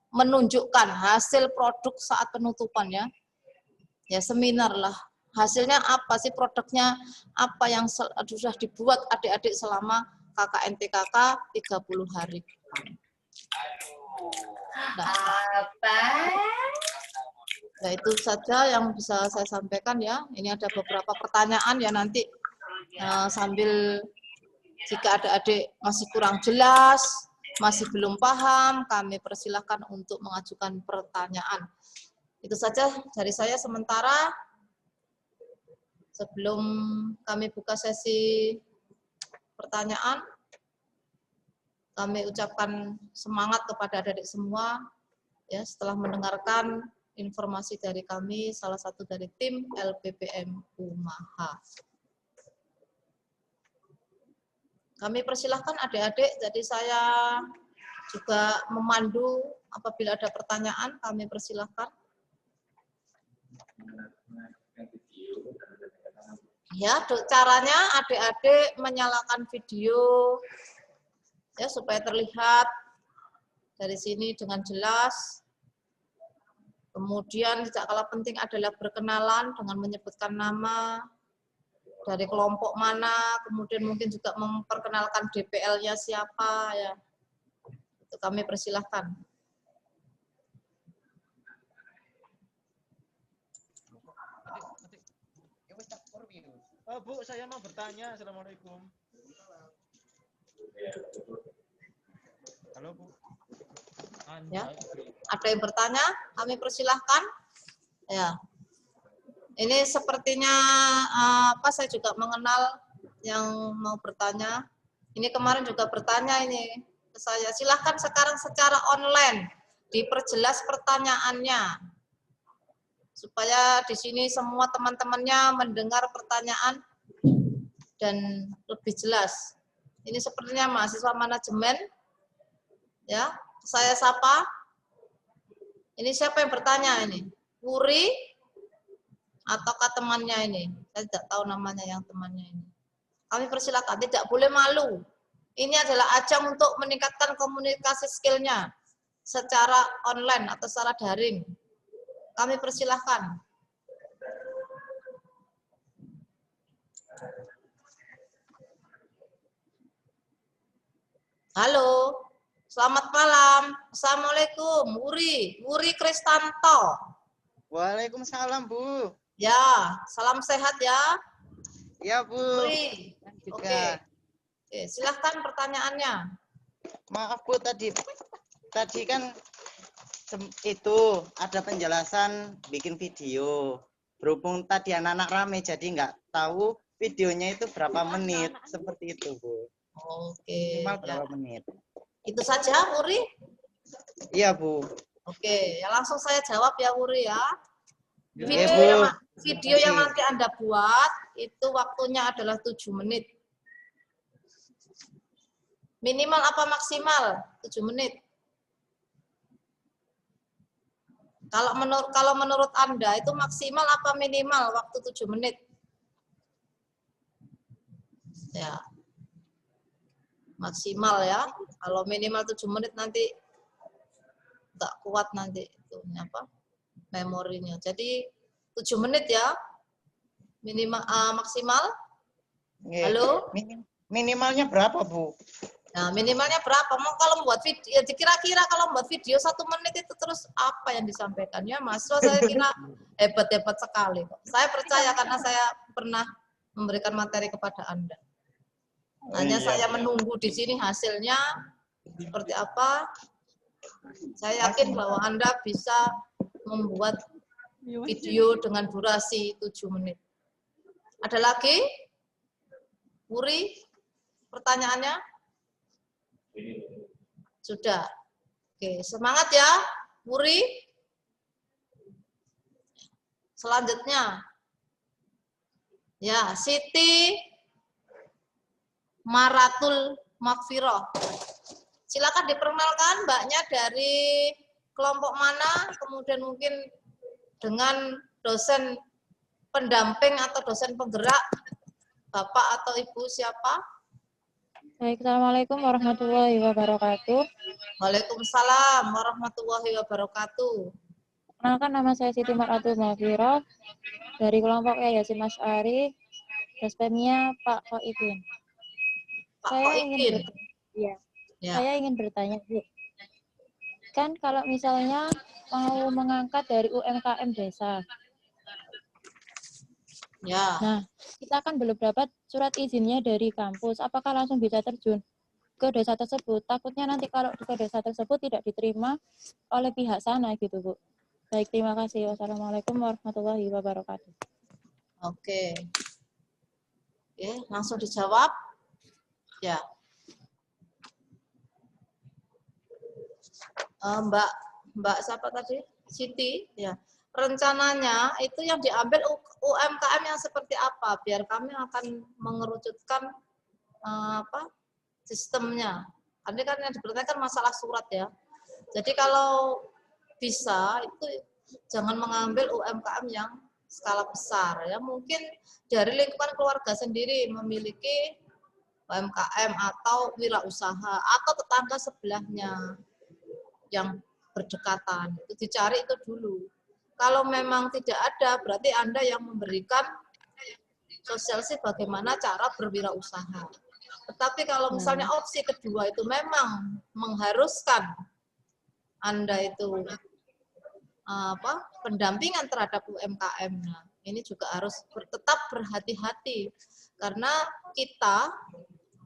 menunjukkan hasil produk saat penutupan ya. Ya seminar lah. Hasilnya apa sih, produknya apa yang sudah dibuat adik-adik selama KKN-TKK 30 hari. Nah, itu saja yang bisa saya sampaikan ya. Ini ada beberapa pertanyaan ya nanti sambil jika adik-adik masih kurang jelas, masih belum paham, kami persilahkan untuk mengajukan pertanyaan. Itu saja dari saya sementara. Sebelum kami buka sesi pertanyaan, kami ucapkan semangat kepada adik-adik semua ya setelah mendengarkan informasi dari kami, salah satu dari tim LPPM Umaha. Kami persilahkan adik-adik, jadi saya juga memandu apabila ada pertanyaan, kami persilahkan. Ya, caranya adik-adik menyalakan video ya supaya terlihat dari sini dengan jelas. Kemudian tidak kalah penting adalah berkenalan dengan menyebutkan nama, dari kelompok mana, kemudian mungkin juga memperkenalkan DPL-nya siapa ya. Itu kami persilahkan. Bu, saya mau bertanya. Assalamualaikum. Halo, Bu. Ya, ada yang bertanya? Kami persilahkan. Ya. Ini sepertinya saya juga mengenal yang mau bertanya. Ini kemarin juga bertanya ini ke saya. Silahkan sekarang secara online diperjelas pertanyaannya supaya di sini semua teman-temannya mendengar pertanyaan dan lebih jelas. Ini sepertinya mahasiswa manajemen. Ya, saya sapa. Ini siapa yang bertanya ini? Wuri ataukah temannya ini? Saya tidak tahu namanya yang temannya ini. Kami persilakan, tidak boleh malu. Ini adalah ajang untuk meningkatkan komunikasi skillnya secara online atau secara daring. Kami persilahkan. Halo, selamat malam. Assalamualaikum, Wuri Kristanto. Waalaikumsalam, Bu. Ya, salam sehat ya. Ya, Bu. Wuri. Oke. Silahkan pertanyaannya. Maaf, Bu, tadi kan itu ada penjelasan bikin video. Berhubung tadi anak-anak rame, jadi nggak tahu videonya itu berapa menit. Seperti itu, Bu. Oke. Minimal berapa menit. Itu saja, Wuri? Iya, Bu. Oke, ya langsung saya jawab ya, Wuri ya. Video yang nanti Anda buat, itu waktunya adalah 7 menit. Minimal apa maksimal? 7 menit. Kalau menurut Anda, itu maksimal apa minimal waktu 7 menit? Ya. Maksimal ya. Kalau minimal 7 menit nanti nggak kuat nanti itu apa? Memorinya. Jadi 7 menit ya. Minimal maksimal. Halo? Minimalnya berapa, Bu? Nah, minimalnya berapa? Mau kalau buat video, ya kira-kira kalau buat video 1 menit itu terus apa yang disampaikan ya, mahasiswa saya kira hebat-hebat sekali kok. Saya percaya karena saya pernah memberikan materi kepada Anda. Hanya saya menunggu di sini hasilnya seperti apa. Saya yakin bahwa Anda bisa membuat video dengan durasi 7 menit. Ada lagi? Wuri, pertanyaannya? Sudah. Oke, semangat ya, Wuri. Selanjutnya, ya, Siti Maratul Makfiroh. Silakan diperkenalkan mbaknya dari kelompok mana, kemudian mungkin dengan dosen pendamping atau dosen penggerak, bapak atau ibu siapa? Baik, Assalamualaikum warahmatullahi wabarakatuh. Waalaikumsalam warahmatullahi wabarakatuh. Perkenalkan, nama saya Siti Maratul Makfiroh dari kelompok Yayasin Asy'ari, Respemnya Pak Khoidin. Pak Saya ingin Khoidin. ya. Ya. Saya ingin bertanya, Bu. Kan kalau misalnya mau mengangkat dari UMKM desa, Ya. nah, kita kan belum dapat surat izinnya dari kampus. Apakah langsung bisa terjun ke desa tersebut? Takutnya nanti kalau ke desa tersebut tidak diterima oleh pihak sana gitu, Bu. Baik, terima kasih. Wassalamualaikum warahmatullahi wabarakatuh. Oke. Oke, langsung dijawab. Ya. Mbak siapa tadi? Siti, ya. Rencananya itu yang diambil UMKM yang seperti apa? Biar kami akan mengerucutkan sistemnya. Karena kan yang dipertanyakan masalah surat ya. Jadi kalau bisa itu jangan mengambil UMKM yang skala besar ya. Mungkin dari lingkungan keluarga sendiri memiliki UMKM atau wirausaha atau tetangga sebelahnya yang berdekatan. Itu dicari itu dulu. Kalau memang tidak ada, berarti Anda yang memberikan sosialisasi bagaimana cara berwirausaha. Tetapi kalau misalnya opsi kedua itu memang mengharuskan Anda itu pendampingan terhadap UMKM. Nah, ini juga harus tetap berhati-hati karena kita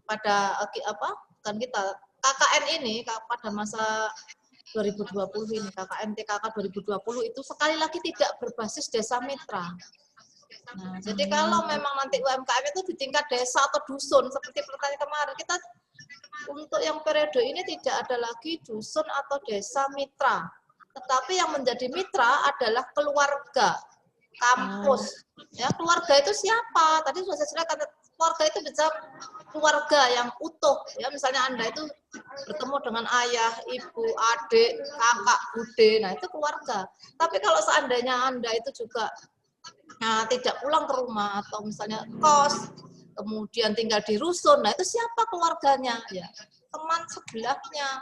pada KKN ini pada masa 2020 ini KKN TKK 2020 itu sekali lagi tidak berbasis desa mitra. Nah, jadi kalau memang nanti UMKM itu di tingkat desa atau dusun seperti pertanyaan kemarin, kita untuk yang periode ini tidak ada lagi dusun atau desa mitra. Tetapi yang menjadi mitra adalah keluarga, kampus. Ya, keluarga itu siapa? Tadi sudah saya ceritakan, keluarga itu bisa keluarga yang utuh. Ya, misalnya Anda itu bertemu dengan ayah, ibu, adik, kakak, bude. Nah, itu keluarga. Tapi kalau seandainya Anda itu juga tidak pulang ke rumah atau misalnya kos, kemudian tinggal di rusun, nah itu siapa keluarganya? Ya, teman sebelahnya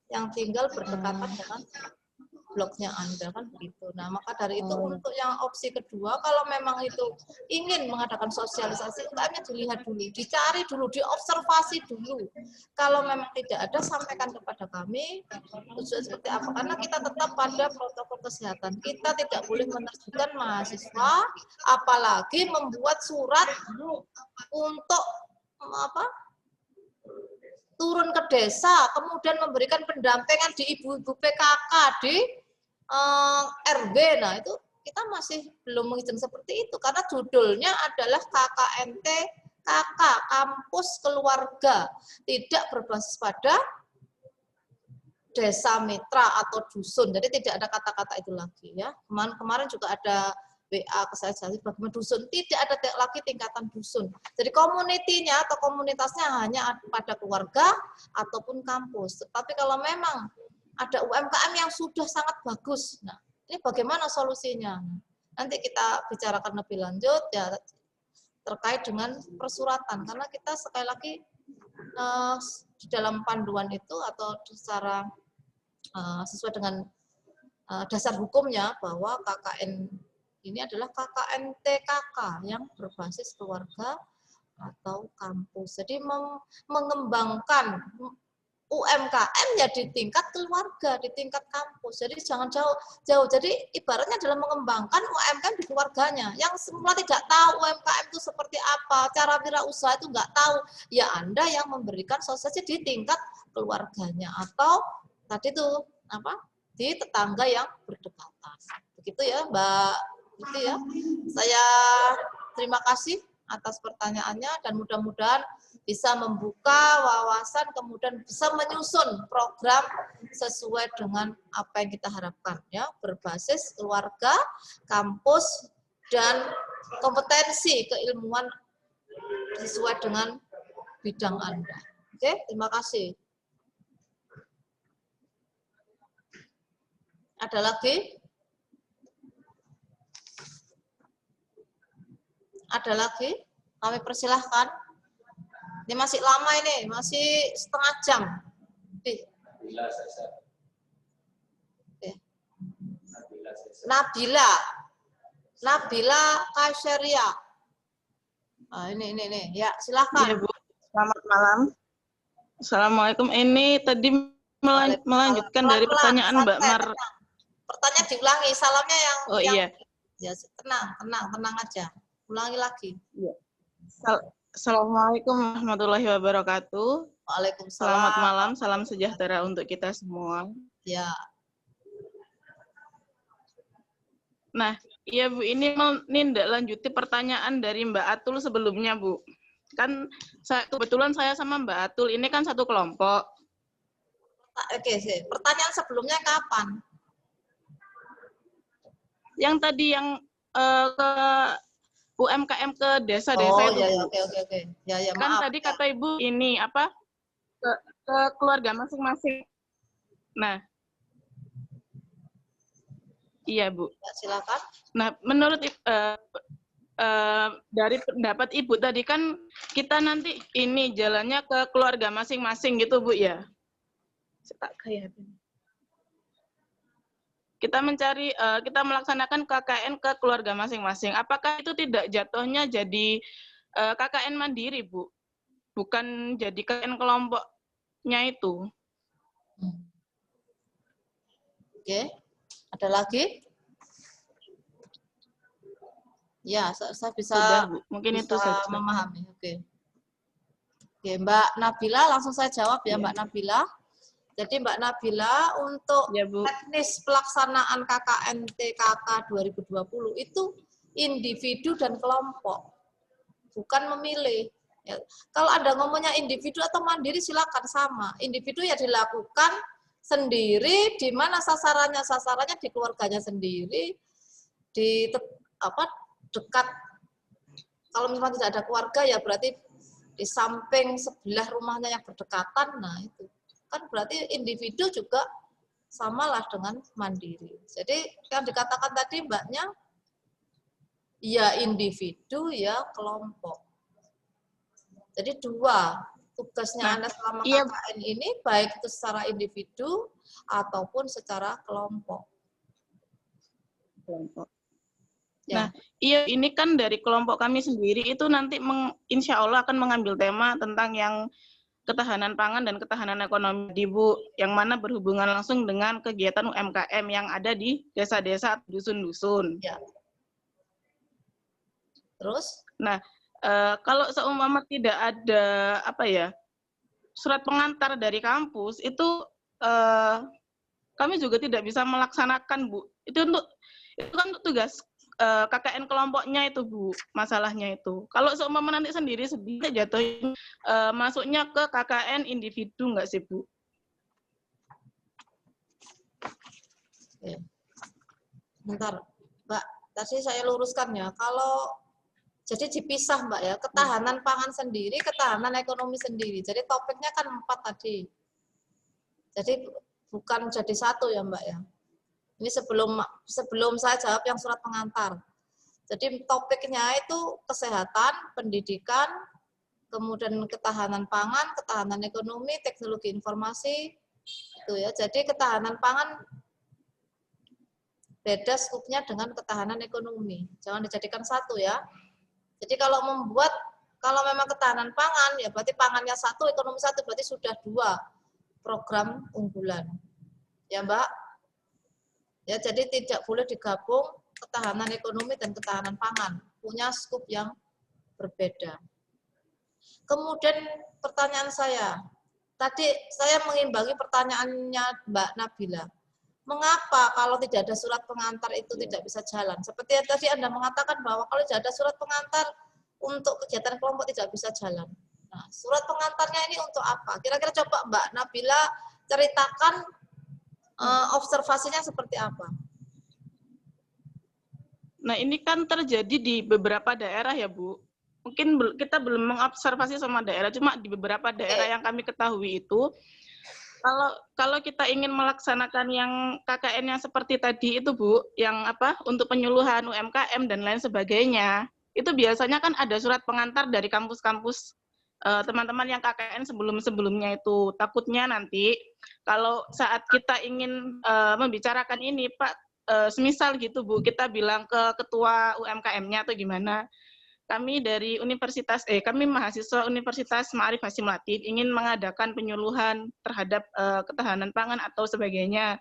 yang tinggal berdekatan dengan bloknya Anda, kan begitu. Nah, maka dari itu untuk yang opsi kedua, kalau memang itu ingin mengadakan sosialisasi, UMKM-nya dilihat dulu, dicari dulu, diobservasi dulu. Kalau memang tidak ada, sampaikan kepada kami tujuan seperti apa. Karena kita tetap pada protokol kesehatan. Kita tidak boleh menerjunkan mahasiswa, apalagi membuat surat untuk turun ke desa, kemudian memberikan pendampingan di ibu-ibu PKK, di RW. Nah, itu kita masih belum mengizinkan seperti itu, karena judulnya adalah KKNT KK, kampus keluarga, tidak berbasis pada desa mitra atau dusun. Jadi tidak ada kata-kata itu lagi ya. Kemarin juga ada WA ke saya, bagaimana dusun, tidak ada lagi tingkatan dusun. Jadi komunitinya atau komunitasnya hanya pada keluarga ataupun kampus. Tapi kalau memang ada UMKM yang sudah sangat bagus, nah ini bagaimana solusinya? Nanti kita bicarakan lebih lanjut ya terkait dengan persuratan, karena kita sekali lagi di dalam panduan itu atau secara sesuai dengan dasar hukumnya bahwa KKN ini adalah KKN TKK yang berbasis keluarga atau kampus. Jadi mengembangkan UMKM ya di tingkat keluarga, di tingkat kampus. Jadi jangan jauh-jauh. Jadi ibaratnya adalah mengembangkan UMKM di keluarganya. Yang semula tidak tahu UMKM itu seperti apa, cara wirausaha itu nggak tahu. Ya Anda yang memberikan sosialisasi di tingkat keluarganya atau tadi itu di tetangga yang berdekatan. Begitu ya, Mbak. Gitu ya. Saya terima kasih atas pertanyaannya dan mudah-mudahan bisa membuka wawasan, kemudian bisa menyusun program sesuai dengan apa yang kita harapkan ya, berbasis keluarga, kampus dan kompetensi keilmuan sesuai dengan bidang Anda. Oke, terima kasih. Ada lagi? Ada lagi? Kami persilahkan. Ini masih lama ini, masih setengah jam. Oke. Nabila Kasyaria. Nah, ini. Ya, silahkan. Ya, Bu. Selamat malam. Assalamualaikum. Ini tadi melanjutkan dari pertanyaan Mbak Mar. Pertanyaan diulangi, salamnya yang Iya. Ya, tenang aja. Ulangi lagi. Ya. Assalamualaikum warahmatullahi wabarakatuh. Waalaikumsalam. Selamat malam, salam sejahtera untuk kita semua. Ya. Nah, iya Bu, ini menindaklanjuti pertanyaan dari Mbak Atul sebelumnya, Bu. Kan kebetulan saya sama Mbak Atul ini kan satu kelompok. Oke, pertanyaan sebelumnya kapan? Yang tadi yang ke UMKM ke desa-desa itu. Oh, oke. Ya, Kan maaf. tadi kata Ibu ini apa? Ke keluarga masing-masing. Nah, iya Bu. Ya, silakan. Nah, menurut dari pendapat Ibu tadi kan kita nanti ini jalannya ke keluarga masing-masing gitu Bu ya. Kita kita melaksanakan KKN ke keluarga masing-masing. Apakah itu tidak jatuhnya jadi KKN mandiri Bu? Bukan jadi KKN kelompoknya itu. Oke. Ada lagi? Ya, saya bisa, Sudah, Bu. Mungkin bisa itu saja. memahami. Oke, Mbak Nabila, langsung saya jawab ya, Mbak Nabila. Jadi Mbak Nabila, untuk Ya, Bu. teknis pelaksanaan KKN TKK 2020 itu individu dan kelompok, bukan memilih. Ya. Kalau Anda ngomongnya individu atau mandiri silakan sama. Individu ya dilakukan sendiri, di mana sasarannya di keluarganya sendiri, di dekat. Kalau misalnya tidak ada keluarga ya berarti di samping sebelah rumahnya yang berdekatan. Nah itu kan berarti individu juga samalah dengan mandiri. Jadi yang dikatakan tadi Mbaknya ya individu ya kelompok. Jadi dua tugasnya Anda selama KKN ini, baik itu secara individu ataupun secara kelompok. Nah, iya ini kan dari kelompok kami sendiri itu nanti insya Allah akan mengambil tema tentang yang ketahanan pangan dan ketahanan ekonomi di Bu, yang mana berhubungan langsung dengan kegiatan UMKM yang ada di desa-desa, dusun-dusun. Ya. Terus? Nah, kalau seumpama tidak ada surat pengantar dari kampus itu kami juga tidak bisa melaksanakan Bu. Itu kan tugas KKN kelompoknya itu Bu, masalahnya itu. Kalau seumpama nanti sendiri jatuhnya masuknya ke KKN individu nggak sih Bu? Oke. Bentar, Mbak. Tadi saya luruskan ya. Kalau jadi dipisah Mbak ya, ketahanan pangan sendiri, ketahanan ekonomi sendiri. Jadi topiknya kan 4 tadi. Jadi bukan jadi satu ya Mbak ya. Ini sebelum saya jawab yang surat pengantar. Jadi topiknya itu kesehatan, pendidikan, kemudian ketahanan pangan, ketahanan ekonomi, teknologi informasi. Itu ya. Jadi ketahanan pangan beda skupnya dengan ketahanan ekonomi. Jangan dijadikan satu ya. Jadi kalau memang ketahanan pangan, ya berarti pangannya satu, ekonomi satu, berarti sudah 2 program unggulan. Ya Mbak? Ya, jadi tidak boleh digabung ketahanan ekonomi dan ketahanan pangan. Punya skup yang berbeda. Kemudian pertanyaan saya, tadi saya mengimbangi pertanyaannya Mbak Nabila. Mengapa kalau tidak ada surat pengantar itu tidak bisa jalan? Seperti yang tadi Anda mengatakan bahwa kalau tidak ada surat pengantar untuk kegiatan kelompok tidak bisa jalan. Nah, surat pengantarnya ini untuk apa? Kira-kira coba Mbak Nabila ceritakan observasinya seperti apa? Nah, ini kan terjadi di beberapa daerah ya, Bu. Mungkin kita belum mengobservasi sama daerah, cuma di beberapa daerah yang kami ketahui itu, kalau kita ingin melaksanakan yang KKN yang seperti tadi itu, Bu, yang apa, untuk penyuluhan UMKM dan lain sebagainya, itu biasanya kan ada surat pengantar dari kampus-kampus teman-teman yang KKN sebelum-sebelumnya itu. Takutnya nanti kalau saat kita ingin membicarakan ini, Pak, semisal gitu, Bu, kita bilang ke ketua UMKM-nya atau gimana, kami dari kami mahasiswa Universitas Ma'arif Hasyim Latif ingin mengadakan penyuluhan terhadap ketahanan pangan atau sebagainya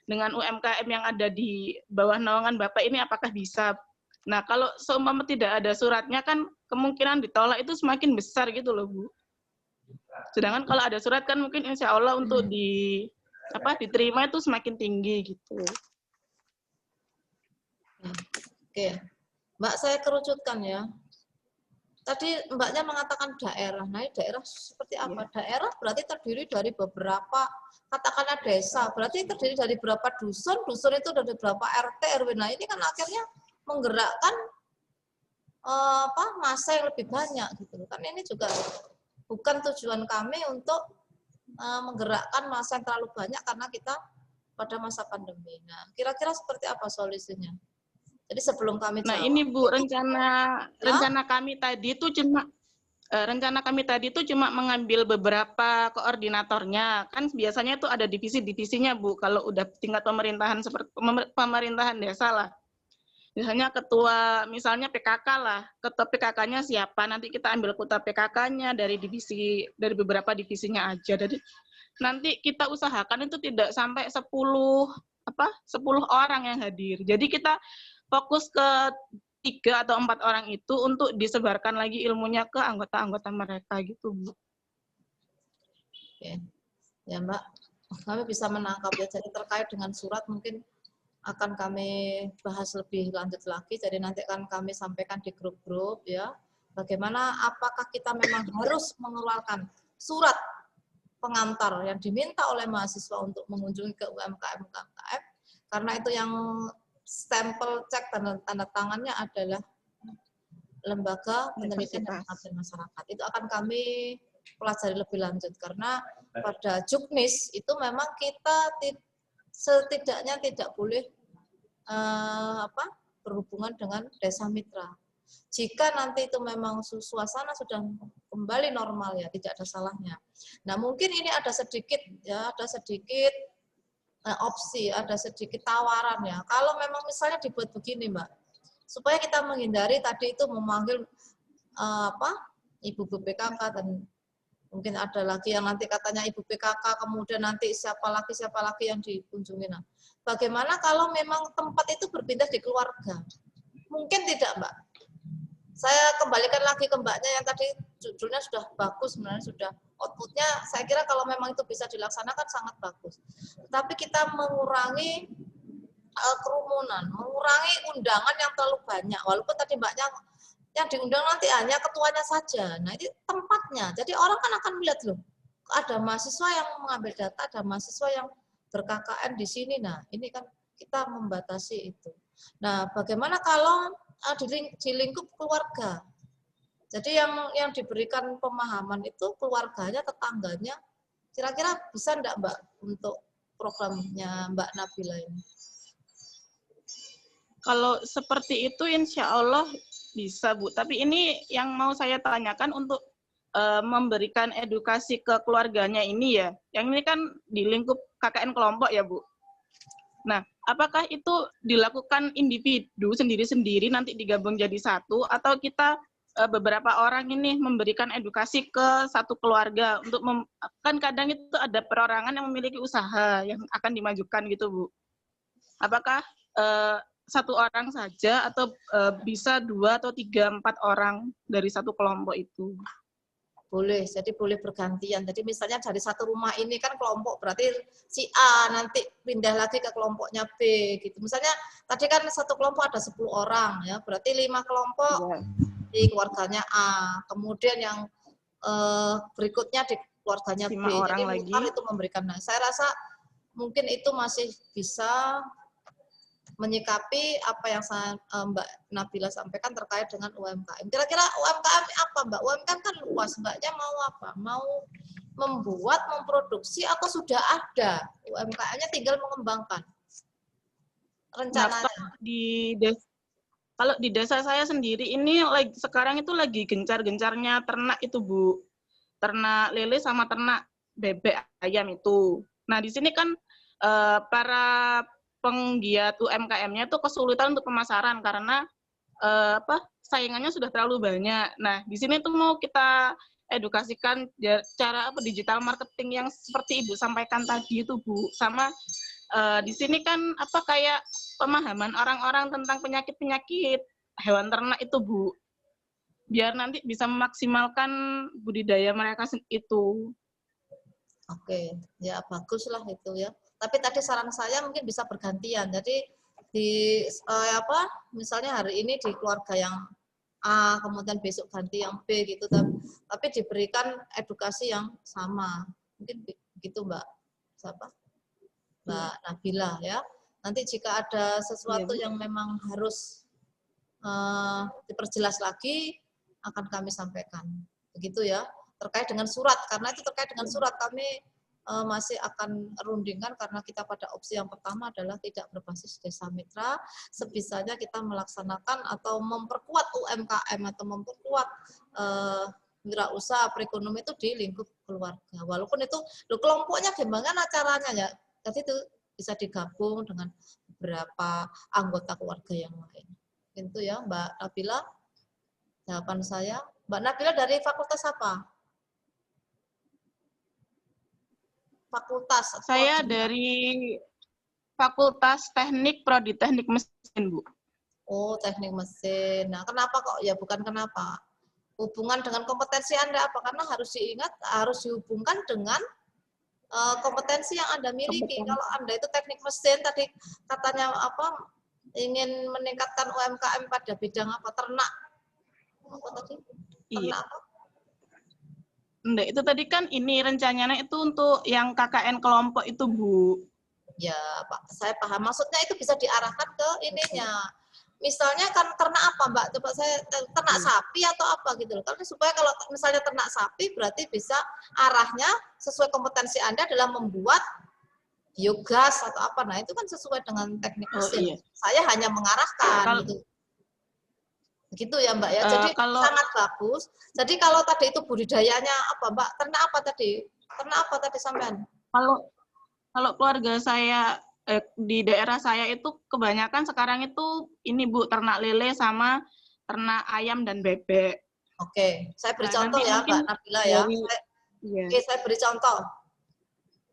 dengan UMKM yang ada di bawah naungan Bapak ini, apakah bisa? Nah, kalau seumpama tidak ada suratnya kan kemungkinan ditolak itu semakin besar gitu loh, Bu. Sedangkan kalau ada surat kan mungkin insya Allah untuk diterima itu semakin tinggi gitu. Oke, Mbak, saya kerucutkan ya. Tadi Mbaknya mengatakan daerah. Nah, daerah seperti apa? Daerah berarti terdiri dari beberapa, katakanlah desa, berarti terdiri dari beberapa dusun, dusun itu dari beberapa RT, RW. Nah, ini kan akhirnya menggerakkan massa yang lebih banyak gitu. Kan ini juga bukan tujuan kami untuk menggerakkan massa yang terlalu banyak karena kita pada masa pandemi. Nah, kira-kira seperti apa solusinya? Jadi sebelum kami jawab. Nah, ini Bu, rencana kami tadi itu cuma mengambil beberapa koordinatornya. Kan biasanya itu ada divisi-divisinya, Bu, kalau udah tingkat pemerintahan seperti pemerintahan desa lah. Misalnya misalnya PKK lah, ketua PKK-nya siapa, nanti kita ambil ketua PKK-nya dari beberapa divisinya aja. Jadi nanti kita usahakan itu tidak sampai 10 orang yang hadir. Jadi kita fokus ke 3 atau 4 orang itu untuk disebarkan lagi ilmunya ke anggota-anggota mereka gitu, Bu. Oke. Ya, Mbak, kami bisa menangkap ya. Jadi terkait dengan surat mungkin akan kami bahas lebih lanjut lagi. Jadi nanti akan kami sampaikan di grup-grup ya. Bagaimana, apakah kita memang harus mengeluarkan surat pengantar yang diminta oleh mahasiswa untuk mengunjungi ke UMKM, karena itu yang stempel cek tanda tangannya adalah lembaga penelitian dan pengabdian masyarakat. Itu akan kami pelajari lebih lanjut karena pada Juknis itu memang kita setidaknya tidak boleh berhubungan dengan desa mitra. Jika nanti itu memang suasana sudah kembali normal ya, tidak ada salahnya. Nah, mungkin ini ada sedikit opsi, ada sedikit tawaran ya. Kalau memang misalnya dibuat begini, Mbak, supaya kita menghindari tadi itu memanggil Ibu BPKK dan mungkin ada lagi yang nanti katanya Ibu PKK, kemudian nanti siapa lagi yang dikunjungi. Nah, bagaimana kalau memang tempat itu berpindah di keluarga? Mungkin tidak, Mbak. Saya kembalikan lagi ke Mbaknya yang tadi judulnya sudah bagus, sebenarnya sudah outputnya. Saya kira kalau memang itu bisa dilaksanakan sangat bagus. Tapi kita mengurangi kerumunan, mengurangi undangan yang terlalu banyak. Walaupun tadi Mbaknya yang diundang nanti hanya ketuanya saja. Nah, ini tempatnya. Jadi orang kan akan melihat loh, ada mahasiswa yang mengambil data, ada mahasiswa yang ber-KKN di sini. Nah, ini kan kita membatasi itu. Nah, bagaimana kalau di lingkup keluarga? Jadi yang diberikan pemahaman itu keluarganya, tetangganya. Kira-kira bisa enggak, Mbak, untuk programnya Mbak Nabila ini? Kalau seperti itu insya Allah bisa, Bu. Tapi ini yang mau saya tanyakan untuk memberikan edukasi ke keluarganya ini ya. Yang ini kan di lingkup KKN kelompok ya, Bu. Nah, apakah itu dilakukan individu sendiri-sendiri nanti digabung jadi satu, atau kita beberapa orang ini memberikan edukasi ke satu keluarga untuk kan kadang itu ada perorangan yang memiliki usaha yang akan dimajukan gitu, Bu. Apakah satu orang saja atau bisa 2 atau 3, 4 orang dari satu kelompok itu? Boleh, jadi boleh bergantian. Jadi misalnya dari satu rumah ini kan kelompok, berarti si A nanti pindah lagi ke kelompoknya B gitu. Misalnya tadi kan satu kelompok ada 10 orang ya, berarti 5 kelompok di keluarganya A. Kemudian yang berikutnya di keluarganya B. Jadi mutar itu memberikan. Nah, saya rasa mungkin itu masih bisa menyikapi apa yang Mbak Nabila sampaikan terkait dengan UMKM. Kira-kira UMKM apa, Mbak? UMKM kan luas, Mbaknya mau apa? Mau membuat, memproduksi, atau sudah ada UMKM-nya tinggal mengembangkan rencananya? Kalau di desa saya sendiri ini sekarang itu lagi gencar-gencarnya ternak itu, Bu. Ternak lele sama ternak bebek ayam itu. Nah, di sini kan para penggiat UMKM-nya itu kesulitan untuk pemasaran karena saingannya sudah terlalu banyak. Nah, di sini tuh mau kita edukasikan cara digital marketing yang seperti Ibu sampaikan tadi itu, Bu. Sama di sini kan kayak pemahaman orang-orang tentang penyakit-penyakit hewan ternak itu, Bu. Biar nanti bisa memaksimalkan budidaya mereka itu. Oke, ya baguslah itu ya. Tapi tadi saran saya mungkin bisa bergantian. Jadi di misalnya hari ini di keluarga yang A, kemudian besok ganti yang B gitu, tapi diberikan edukasi yang sama. Mungkin begitu, Mbak. Siapa? Mbak Nabila ya. Nanti jika ada sesuatu yang memang harus diperjelas lagi, akan kami sampaikan. Begitu ya. Terkait dengan surat, karena itu terkait dengan surat kami masih akan rundingkan karena kita pada opsi yang pertama adalah tidak berbasis desa mitra, sebisanya kita melaksanakan atau memperkuat UMKM atau memperkuat wirausaha perekonomian itu di lingkup keluarga. Walaupun itu kelompoknya gimana caranya ya, jadi itu bisa digabung dengan beberapa anggota keluarga yang lain. Itu ya, Mbak Nabila. Jawaban saya. Mbak Nabila dari fakultas apa? Fakultas. Saya dari Fakultas Teknik Prodi Teknik Mesin, Bu. Oh, teknik mesin. Nah, kenapa kok? Ya bukan kenapa. Hubungan dengan kompetensi Anda apa? Karena harus diingat, harus dihubungkan dengan kompetensi yang Anda miliki. Kalau Anda itu teknik mesin, tadi katanya ingin meningkatkan UMKM pada bidang apa? Ternak. Apa tadi? Ternak apa? Enggak, itu tadi kan ini rencananya itu untuk yang KKN kelompok itu, Bu. Ya, Pak, saya paham. Maksudnya itu bisa diarahkan ke ininya. Misalnya kan ternak apa, Mbak? Coba saya ternak sapi atau apa gitu loh. Karena supaya kalau misalnya ternak sapi berarti bisa arahnya sesuai kompetensi Anda dalam membuat biogas atau apa. Nah, itu kan sesuai dengan teknik mesin. Iya. Saya hanya mengarahkan gitu. Begitu ya, Mbak ya. Jadi sangat bagus. Jadi kalau tadi itu budidayanya apa, Mbak? Ternak apa tadi? Ternak apa tadi sampean? Kalau keluarga saya di daerah saya itu kebanyakan sekarang itu ini, Bu, ternak lele sama ternak ayam dan bebek. Oke, saya beri contoh ya, Mbak Nabila ya. Oke, saya beri contoh.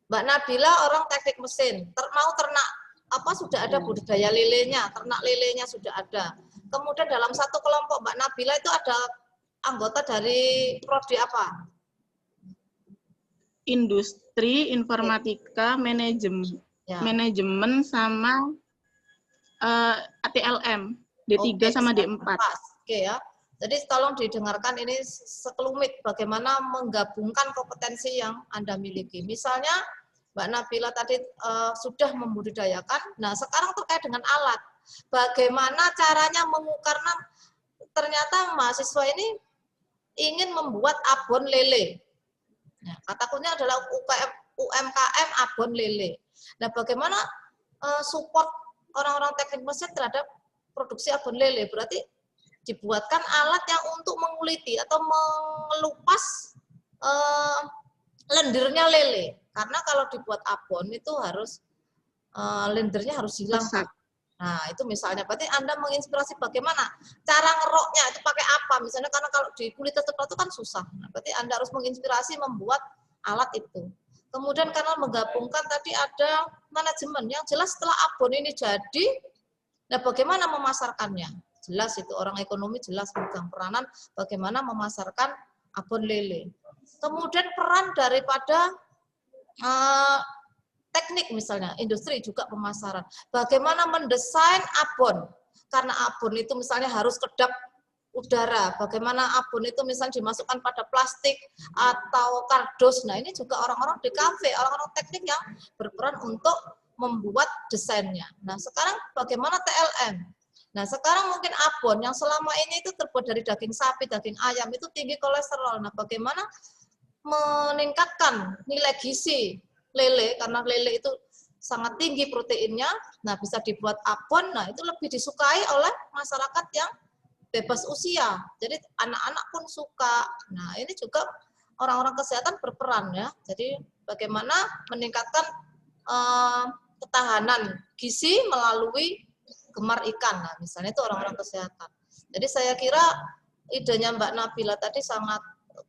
Mbak Nabila orang teknik mesin, mau ternak apa sudah ada budidaya lelenya, ternak lelenya sudah ada. Kemudian dalam satu kelompok Mbak Nabila itu ada anggota dari prodi apa? Industri, informatika, manajemen sama ATLM, D3 sama D4. Oke ya. Jadi tolong didengarkan ini sekelumit bagaimana menggabungkan kompetensi yang Anda miliki. Misalnya Mbak Nabila tadi sudah membudidayakan, nah sekarang terkait dengan alat. Bagaimana caranya karena ternyata mahasiswa ini ingin membuat abon lele. Nah, kata kuncinya adalah UMKM abon lele. Nah, bagaimana support orang-orang teknik mesin terhadap produksi abon lele? Berarti dibuatkan alat yang untuk menguliti atau mengelupas lendirnya lele. Karena kalau dibuat abon itu harus lendirnya harus hilang. Nah, itu misalnya, berarti Anda menginspirasi bagaimana cara ngeroknya itu pakai apa? Misalnya karena kalau di kulit tetap itu kan susah. Nah, berarti Anda harus menginspirasi membuat alat itu. Kemudian karena menggabungkan tadi ada manajemen yang jelas setelah abon ini jadi, nah bagaimana memasarkannya? Jelas itu orang ekonomi jelas memegang peranan bagaimana memasarkan abon lele. Kemudian peran daripada teknik misalnya, industri juga pemasaran. Bagaimana mendesain abon? Karena abon itu misalnya harus kedap udara, bagaimana abon itu misalnya dimasukkan pada plastik atau kardus. Nah, ini juga orang-orang di kafe, orang-orang teknik yang berperan untuk membuat desainnya. Nah, sekarang bagaimana TLM? Nah, sekarang mungkin abon yang selama ini itu terbuat dari daging sapi, daging ayam, itu tinggi kolesterol. Nah, bagaimana meningkatkan nilai gizi lele, karena lele itu sangat tinggi proteinnya, nah bisa dibuat abon, nah itu lebih disukai oleh masyarakat yang bebas usia. Jadi anak-anak pun suka. Nah, ini juga orang-orang kesehatan berperan ya. Jadi bagaimana meningkatkan ketahanan gizi melalui gemar ikan. Nah, misalnya itu orang-orang kesehatan. Jadi saya kira idenya Mbak Nabila tadi sangat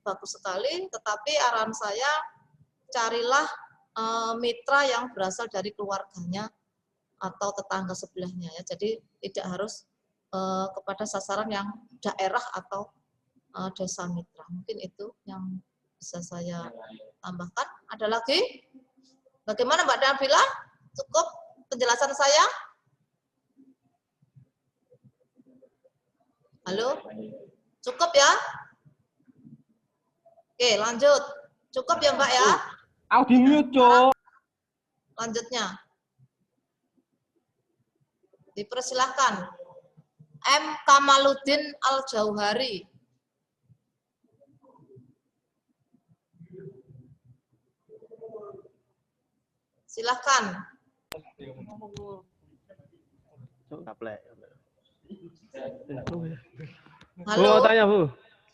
bagus sekali, tetapi arahan saya carilah mitra yang berasal dari keluarganya atau tetangga sebelahnya ya. Jadi tidak harus kepada sasaran yang daerah atau desa mitra. Mungkin itu yang bisa saya tambahkan. Ada lagi? Bagaimana Mbak Nabila? Cukup penjelasan saya? Halo? Cukup ya? Oke, lanjut. Cukup ya Mbak ya? Audi mute, Cuk. Lanjutnya. Dipersilahkan. M. Kamaluddin Al-Jauhari. Silahkan. Halo. Bu, tanya, Bu.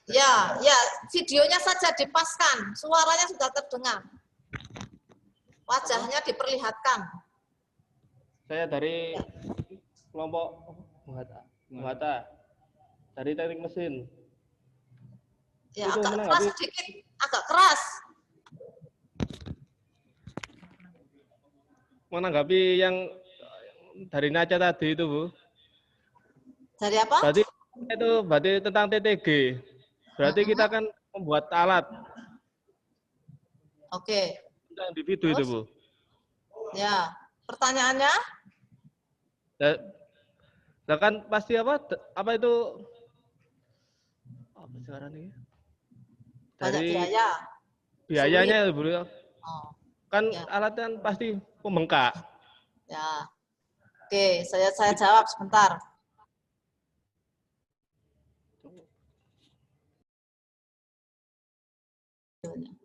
Ya, videonya saja dipaskan. Suaranya sudah terdengar. Wajahnya diperlihatkan. Saya dari kelompok Muhata. Dari teknik mesin. Ya, Itu agak menanggapi- keras sedikit. Agak keras. Menanggapi yang dari Naca tadi itu, Bu. Dari apa? Berarti tentang TTG. Berarti kita kan membuat alat Oke. untuk individu itu, Bu. Ya, pertanyaannya? Nah, kan pasti apa itu apa sekarang ini? Banyak Dari biaya. biayanya, Bu. Oh, Kan ya. alatnya kan pasti membengkak. Ya. Oke, saya jawab sebentar.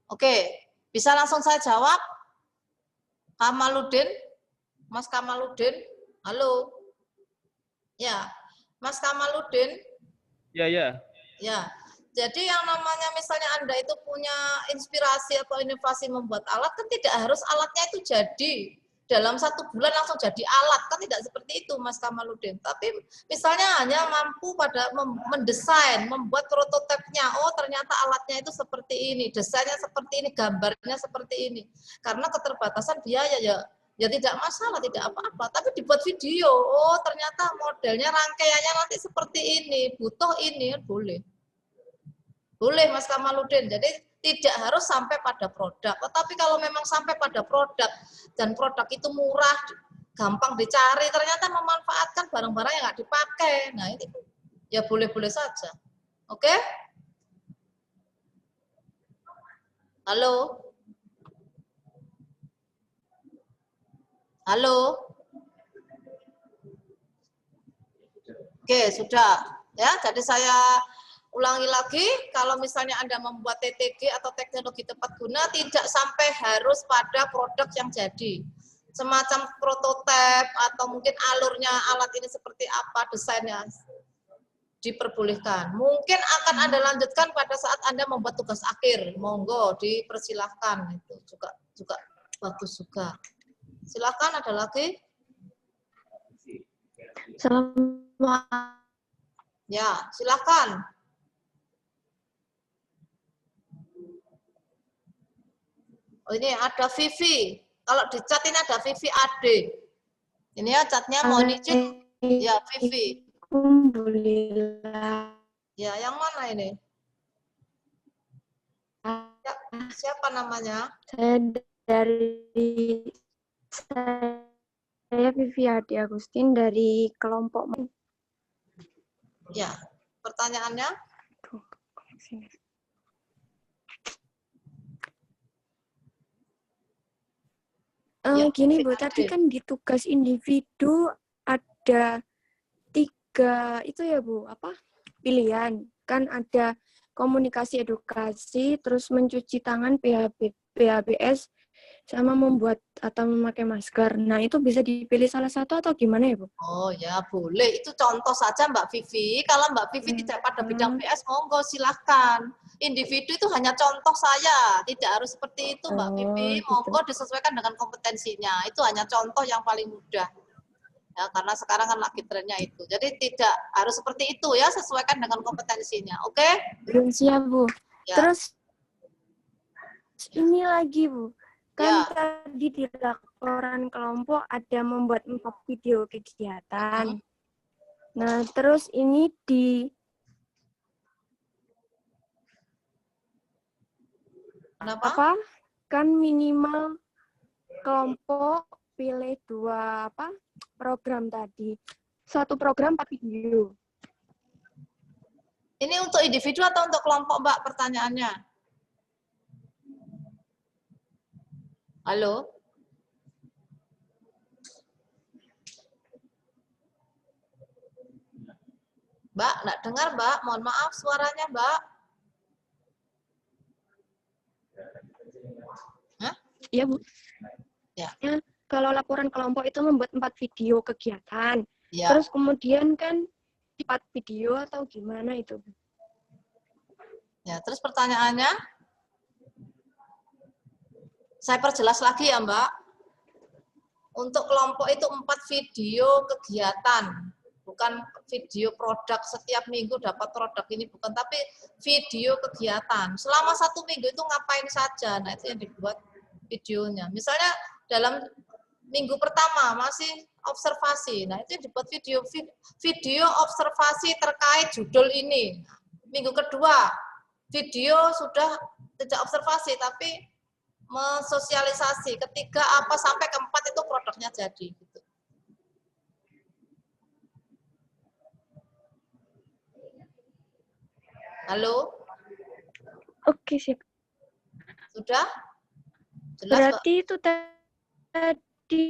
Oke, bisa langsung saya jawab? Kamaluddin? Mas Kamaluddin? Halo? Ya, Mas Kamaluddin? Ya. Ya, jadi yang namanya misalnya Anda itu punya inspirasi atau inovasi membuat alat, kan tidak harus alatnya itu jadi dalam 1 bulan langsung jadi alat, kan tidak seperti itu Mas Kamaluddin. Tapi misalnya hanya mampu pada mendesain, membuat prototipenya, oh ternyata alatnya itu seperti ini, desainnya seperti ini, gambarnya seperti ini. Karena keterbatasan biaya ya tidak masalah, tidak apa-apa. Tapi dibuat video, oh ternyata modelnya, rangkaiannya nanti seperti ini, butuh ini, boleh. Boleh Mas Kamaluddin, jadi tidak harus sampai pada produk. Tetapi kalau memang sampai pada produk, dan produk itu murah, gampang dicari, ternyata memanfaatkan barang-barang yang nggak dipakai. Nah ini ya boleh-boleh saja. Oke? Halo? Halo? Oke, sudah. Ya, jadi saya ulangi lagi, kalau misalnya Anda membuat TTG atau teknologi tepat guna, tidak sampai harus pada produk yang jadi. Semacam prototipe atau mungkin alurnya alat ini seperti apa, desainnya diperbolehkan. Mungkin akan Anda lanjutkan pada saat Anda membuat tugas akhir. Monggo, dipersilahkan. Itu juga bagus juga. Silakan, ada lagi? Ya, silakan. Oh ini ada Vivi. Kalau di chat ini ada Vivi Ade. Ini ya chatnya mohon izin. Ya Vivi. Alhamdulillah. Ya yang mana ini? Ya, siapa namanya? Saya Vivi Ade Agustin dari kelompok. Ya. pertanyaannya? Gini Bu, tadi kan di tugas individu ada 3 itu ya Bu, pilihan. Kan ada komunikasi edukasi, terus mencuci tangan PHBS, sama membuat atau memakai masker. Nah, itu bisa dipilih salah satu atau gimana ya Bu? Oh ya boleh, itu contoh saja Mbak Vivi. Kalau Mbak Vivi tidak pada bidang PS, monggo silahkan. Individu itu hanya contoh saya, tidak harus seperti itu Mbak Vivi. Monggo disesuaikan dengan kompetensinya. Itu hanya contoh yang paling mudah. Ya, karena sekarang kan lagi trennya itu. Jadi tidak harus seperti itu ya, sesuaikan dengan kompetensinya. Oke? Siap Bu. Ya. Terus ini lagi Bu. Kan Ya. tadi di laporan kelompok ada membuat 4 video kegiatan. Nah, terus ini Kenapa? Kan minimal kelompok pilih 2 program tadi. 1 program 4 video. Ini untuk individu atau untuk kelompok Mbak pertanyaannya? Halo? Mbak, nggak dengar Mbak, mohon maaf suaranya Mbak. Hah? Iya Bu. Ya. Kalau laporan kelompok itu membuat 4 video kegiatan. Ya. Terus kemudian kan 4 video atau gimana itu? Ya, terus pertanyaannya? Saya perjelas lagi ya Mbak. Untuk kelompok itu 4 video kegiatan. Bukan video produk setiap minggu dapat produk ini, bukan. Tapi video kegiatan. Selama 1 minggu itu ngapain saja. Nah itu yang dibuat videonya. Misalnya dalam minggu pertama masih observasi. Nah itu yang dibuat video observasi terkait judul ini. Minggu kedua video sudah tidak observasi tapi mensosialisasi. Ketiga apa sampai keempat itu produknya jadi. Gitu. Halo? Oke, siap. Sudah? Jelas, Berarti Mbak? itu tadi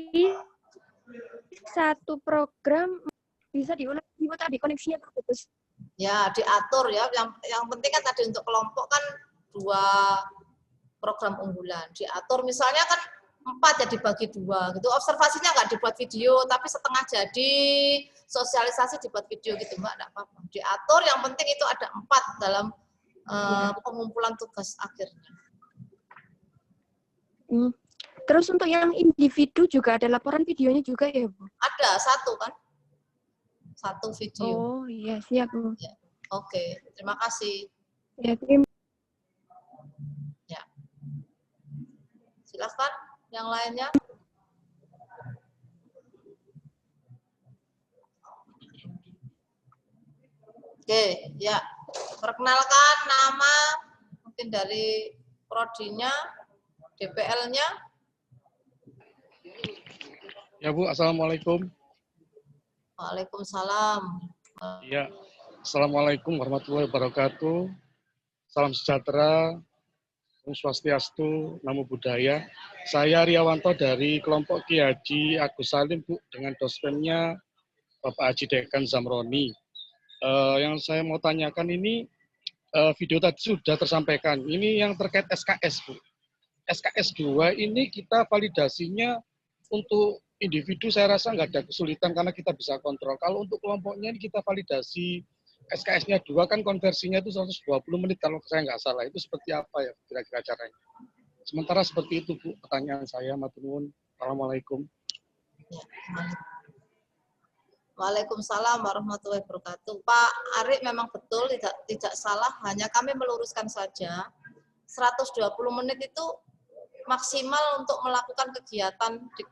1 program bisa diulang tadi koneksinya terputus. Ya, diatur ya. Yang penting kan tadi untuk kelompok kan 2 program unggulan. Diatur misalnya kan 4 ya dibagi 2 gitu. Observasinya nggak dibuat video, tapi setengah jadi, sosialisasi dibuat video gitu Mbak, nggak apa-apa. Diatur, yang penting itu ada 4 dalam pengumpulan tugas akhirnya. Terus untuk yang individu juga ada laporan videonya juga ya Bu? Ada 1 kan? 1 video. Oh iya, siap Bu. Ya. Oke, terima kasih. Ya, terima. Ya. Silakan yang lainnya. Oke, ya. Perkenalkan nama, mungkin dari prodinya, DPL-nya. Ya Bu, Assalamualaikum. Waalaikumsalam. Ya, Assalamualaikum warahmatullahi wabarakatuh. Salam sejahtera, Om Swastiastu, Namo Buddhaya. Saya Riawanto dari kelompok Ki Haji Agus Salim, Bu, dengan dosennya Bapak Haji Dekan Zamroni. Yang saya mau tanyakan ini, video tadi sudah tersampaikan. Ini yang terkait SKS, Bu. SKS 2 ini kita validasinya untuk individu saya rasa nggak ada kesulitan karena kita bisa kontrol. Kalau untuk kelompoknya ini kita validasi SKS-nya 2 kan konversinya itu 120 menit kalau saya nggak salah. Itu seperti apa ya kira-kira caranya? Sementara seperti itu Bu, pertanyaan saya. Matur nuwun. Assalamualaikum. Ya, Waalaikumsalam warahmatullahi wabarakatuh. Pak Arik memang betul tidak salah, hanya kami meluruskan saja 120 menit itu maksimal untuk melakukan kegiatan di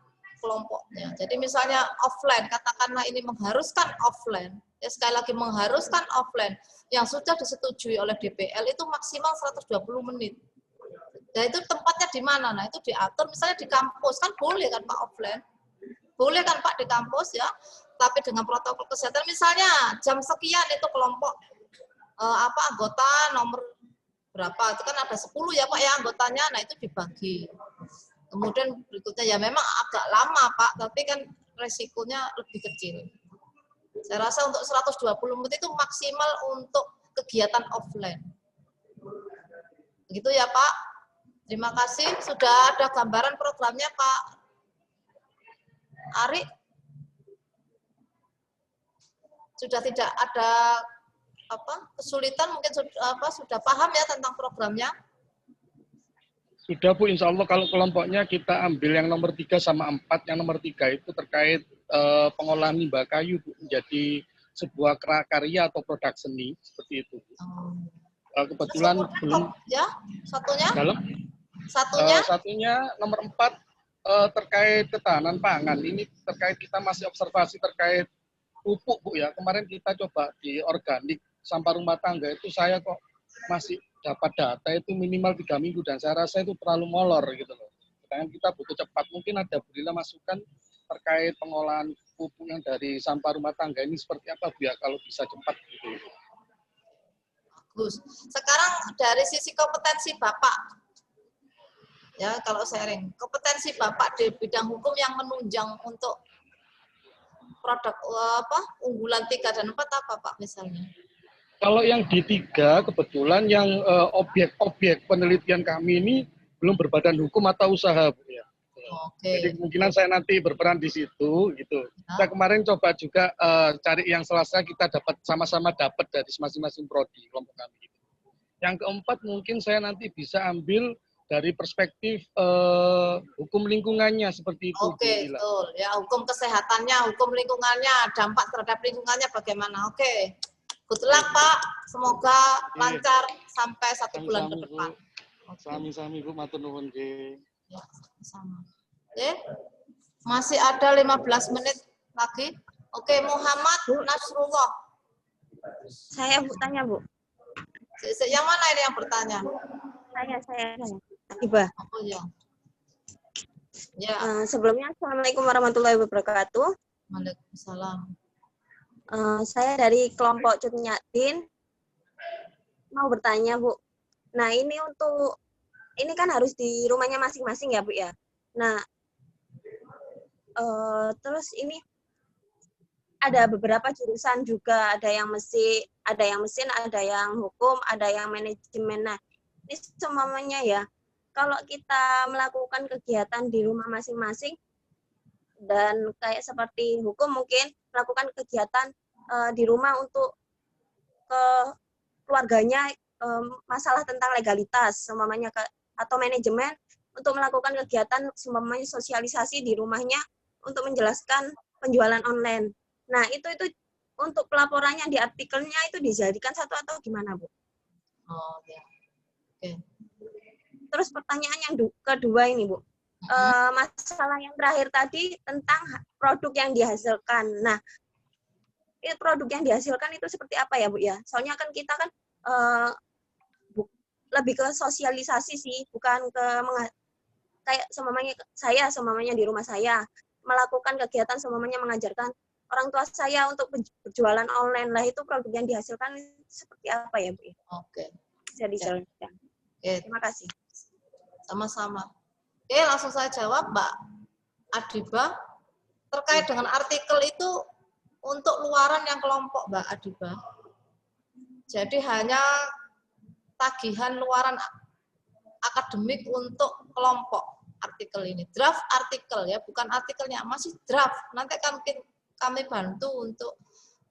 kelompoknya. Jadi misalnya offline, katakanlah ini mengharuskan offline, ya sekali lagi mengharuskan offline, yang sudah disetujui oleh DPL itu maksimal 120 menit. Nah itu tempatnya di mana? Nah itu diatur, misalnya di kampus, kan boleh kan Pak offline? Boleh kan Pak di kampus ya, tapi dengan protokol kesehatan, misalnya jam sekian itu kelompok anggota nomor berapa, itu kan ada 10 ya Pak ya anggotanya, nah itu dibagi. Kemudian berikutnya ya memang agak lama Pak, tapi kan resikonya lebih kecil. Saya rasa untuk 120 menit itu maksimal untuk kegiatan offline. Begitu ya Pak. Terima kasih. Sudah ada gambaran programnya Pak Ari? Sudah tidak ada kesulitan, mungkin sudah paham ya tentang programnya? Sudah Bu, insya Allah kalau kelompoknya kita ambil yang nomor 3 sama 4, yang nomor 3 itu terkait pengolahan limbah kayu Bu, menjadi sebuah karya atau produk seni, seperti itu. Kebetulan belum. Ya, satunya? Dalam? Satunya nomor 4 terkait ketahanan pangan. Ini terkait kita masih observasi terkait pupuk Bu ya. Kemarin kita coba di organik sampah rumah tangga itu saya kok masih dapat data itu minimal 3 minggu dan saya rasa itu terlalu molor gitu loh. Sedangkan kita butuh cepat. Mungkin ada Bu Lila masukan terkait pengolahan pupuk yang dari sampah rumah tangga ini seperti apa Bu ya kalau bisa cepat gitu. Bagus. Sekarang dari sisi kompetensi Bapak, ya kalau sharing, kompetensi Bapak di bidang hukum yang menunjang untuk produk unggulan 3 dan 4 apa Pak misalnya? Kalau yang di 3 kebetulan yang objek-objek penelitian kami ini belum berbadan hukum atau usaha Bu ya. Oke. Jadi kemungkinan saya nanti berperan di situ gitu. Kita kemarin coba juga cari yang selasa kita dapat sama-sama dapat dari masing-masing prodi kelompok kami. Gitu. Yang keempat mungkin saya nanti bisa ambil dari perspektif hukum lingkungannya seperti itu. Oke, betul. Ya, hukum kesehatannya, hukum lingkungannya, dampak terhadap lingkungannya bagaimana? Oke. Good luck Pak. Semoga lancar sampai 1 bulan ke depan. Sami-sami Bu, matur nuwun nggih. Ya, sama. Oke. Masih ada 15 menit lagi. Oke, Muhammad Nasrullah. Saya Bu tanya Bu. Yang mana ini yang bertanya? Saya. Tiba. Oh ya. Ya. Sebelumnya Assalamualaikum warahmatullahi wabarakatuh. Waalaikumsalam. Saya dari kelompok Cut Nyatin mau bertanya Bu. Nah ini kan harus di rumahnya masing-masing ya Bu ya. Nah terus ini ada beberapa jurusan juga, ada yang mesin, ada yang hukum, ada yang manajemen. Nah ini semuanya ya. Kalau kita melakukan kegiatan di rumah masing-masing dan kayak seperti hukum mungkin melakukan kegiatan di rumah untuk ke keluarganya masalah tentang legalitas semuanya atau manajemen untuk melakukan kegiatan semuanya sosialisasi di rumahnya untuk menjelaskan penjualan online. Nah, itu untuk pelaporannya di artikelnya itu dijadikan satu atau gimana, Bu? Oh, ya. Oke. Terus pertanyaan yang kedua ini, Bu. Masalah yang terakhir tadi tentang produk yang dihasilkan. Nah, produk yang dihasilkan itu seperti apa ya, Bu ya? Soalnya kan kita kan lebih ke sosialisasi sih, bukan ke kayak semamanya di rumah saya melakukan kegiatan semamanya mengajarkan orang tua saya untuk berjualan online lah, itu produk yang dihasilkan seperti apa ya, Bu? Oke. Bisa dijelaskan. Oke. Terima kasih. Sama-sama. Oke, langsung saya jawab, Mbak Adiba. Terkait dengan artikel itu untuk luaran yang kelompok, Mbak Adiba. Jadi hanya tagihan luaran akademik untuk kelompok artikel ini. Draft artikel ya, bukan artikelnya, masih draft. Nanti akan kami bantu untuk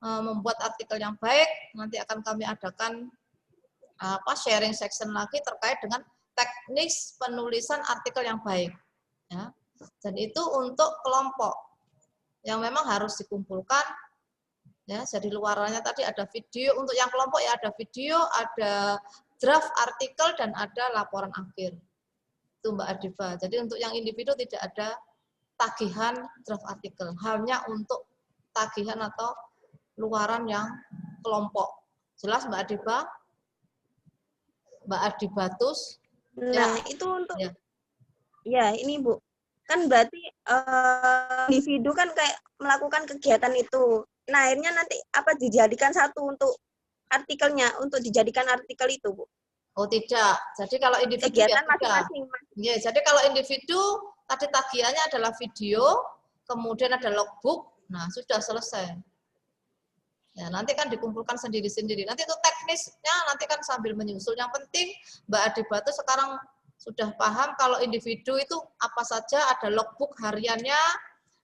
membuat artikel yang baik. Nanti akan kami adakan sharing section lagi terkait dengan teknis penulisan artikel yang baik. Ya. Dan itu untuk kelompok yang memang harus dikumpulkan. Ya, jadi luarannya tadi ada video, untuk yang kelompok ya ada video, ada draft artikel, dan ada laporan akhir. Itu Mbak Adiba. Jadi untuk yang individu tidak ada tagihan draft artikel, hanya untuk tagihan atau luaran yang kelompok. Jelas Mbak Adiba? Mbak Adibatus? Nah, itu untuk ya ini Bu. Kan berarti individu kan kayak melakukan kegiatan itu. Nah, akhirnya nanti apa dijadikan satu untuk artikelnya untuk dijadikan artikel itu, Bu? Oh tidak. Jadi kalau individu Kegiatan ya tidak. masing-masing. Ya, jadi kalau individu tadi tagihannya adalah video, kemudian ada logbook, nah sudah selesai. Ya, nanti kan dikumpulkan sendiri-sendiri. Nanti itu teknisnya nanti kan sambil menyusul. Yang penting Mbak Adiba itu sekarang sudah paham kalau individu itu apa saja, ada logbook hariannya,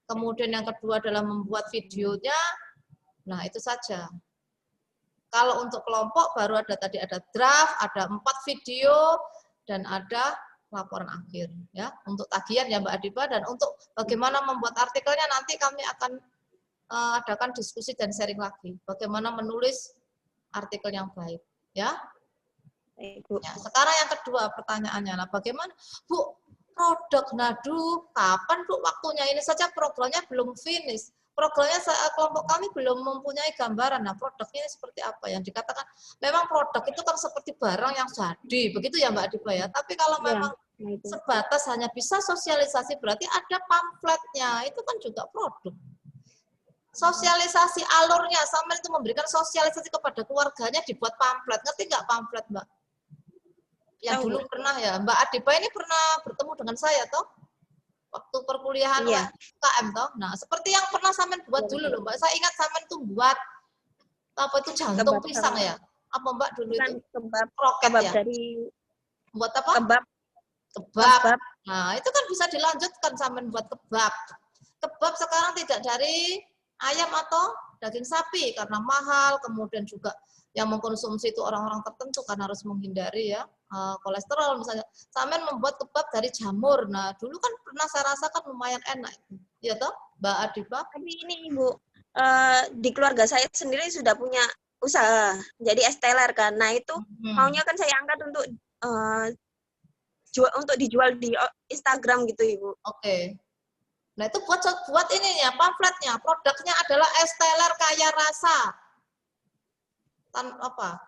kemudian yang kedua adalah membuat videonya. Nah, itu saja. Kalau untuk kelompok baru ada tadi ada draft, ada 4 video, dan ada laporan akhir. Ya, untuk tagihan ya Mbak Adiba, dan untuk bagaimana membuat artikelnya nanti kami akan adakan diskusi dan sharing lagi. Bagaimana menulis artikel yang baik. Ya. Ya, sekarang yang kedua pertanyaannya, nah bagaimana Bu produk nadu kapan Bu waktunya? Ini saja programnya belum finish. Programnya kelompok kami belum mempunyai gambaran. Nah, produknya seperti apa yang dikatakan? Memang produk itu kan seperti barang yang jadi, begitu ya Mbak Adiba ya. Tapi kalau memang sebatas hanya bisa sosialisasi, berarti ada pamfletnya, itu kan juga produk. Sosialisasi alurnya, sama itu memberikan sosialisasi kepada keluarganya dibuat pamflet. Ngerti nggak pamflet Mbak? Yang dulu pernah ya, Mbak Adiba ini pernah bertemu dengan saya toh? Waktu perkuliahan UKM toh. Nah, seperti yang pernah Samen buat dulu loh Mbak. Saya ingat Samen tuh buat apa itu jantung pisang ya? Apa Mbak dulu itu? Kroket ya? Dari buat apa? Kebab. Nah, itu kan bisa dilanjutkan Samen buat kebab. Kebab sekarang tidak dari ayam atau daging sapi karena mahal, kemudian juga yang mengkonsumsi itu orang-orang tertentu kan harus menghindari ya kolesterol misalnya. Samen membuat kebab dari jamur. Nah, dulu kan pernah saya rasakan lumayan enak. Ya toh, Mbak Adiba? Tapi ini Ibu, di keluarga saya sendiri sudah punya usaha. Jadi esteller kan. Nah, itu maunya kan saya angkat untuk dijual di Instagram gitu, Ibu. Oke. Nah, itu buat ini ya, pamfletnya. Produknya adalah esteller kaya rasa.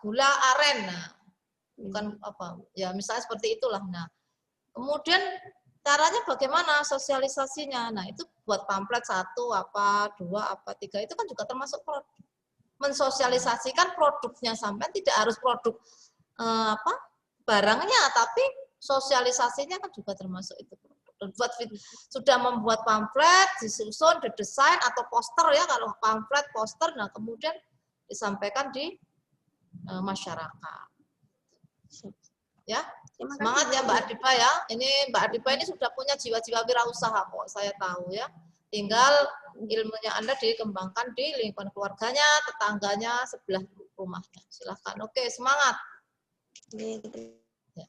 Gula aren. Nah, bukan apa ya misalnya seperti itulah. Nah, kemudian caranya bagaimana sosialisasinya? Nah, itu buat pamflet 1 apa 2 apa 3 itu kan juga termasuk produk. Mensosialisasikan produknya sampai tidak harus produk barangnya, tapi sosialisasinya kan juga termasuk itu. Sudah membuat pamflet, disusun, didesain atau poster ya, kalau pamflet poster, nah kemudian disampaikan di masyarakat. Ya, semangat ya Mbak Adiba ya. Ini Mbak Adiba ini sudah punya jiwa-jiwa wirausaha kok, saya tahu ya. Tinggal ilmunya Anda dikembangkan di lingkungan keluarganya, tetangganya, sebelah rumahnya. Silahkan. Oke, semangat. Ya.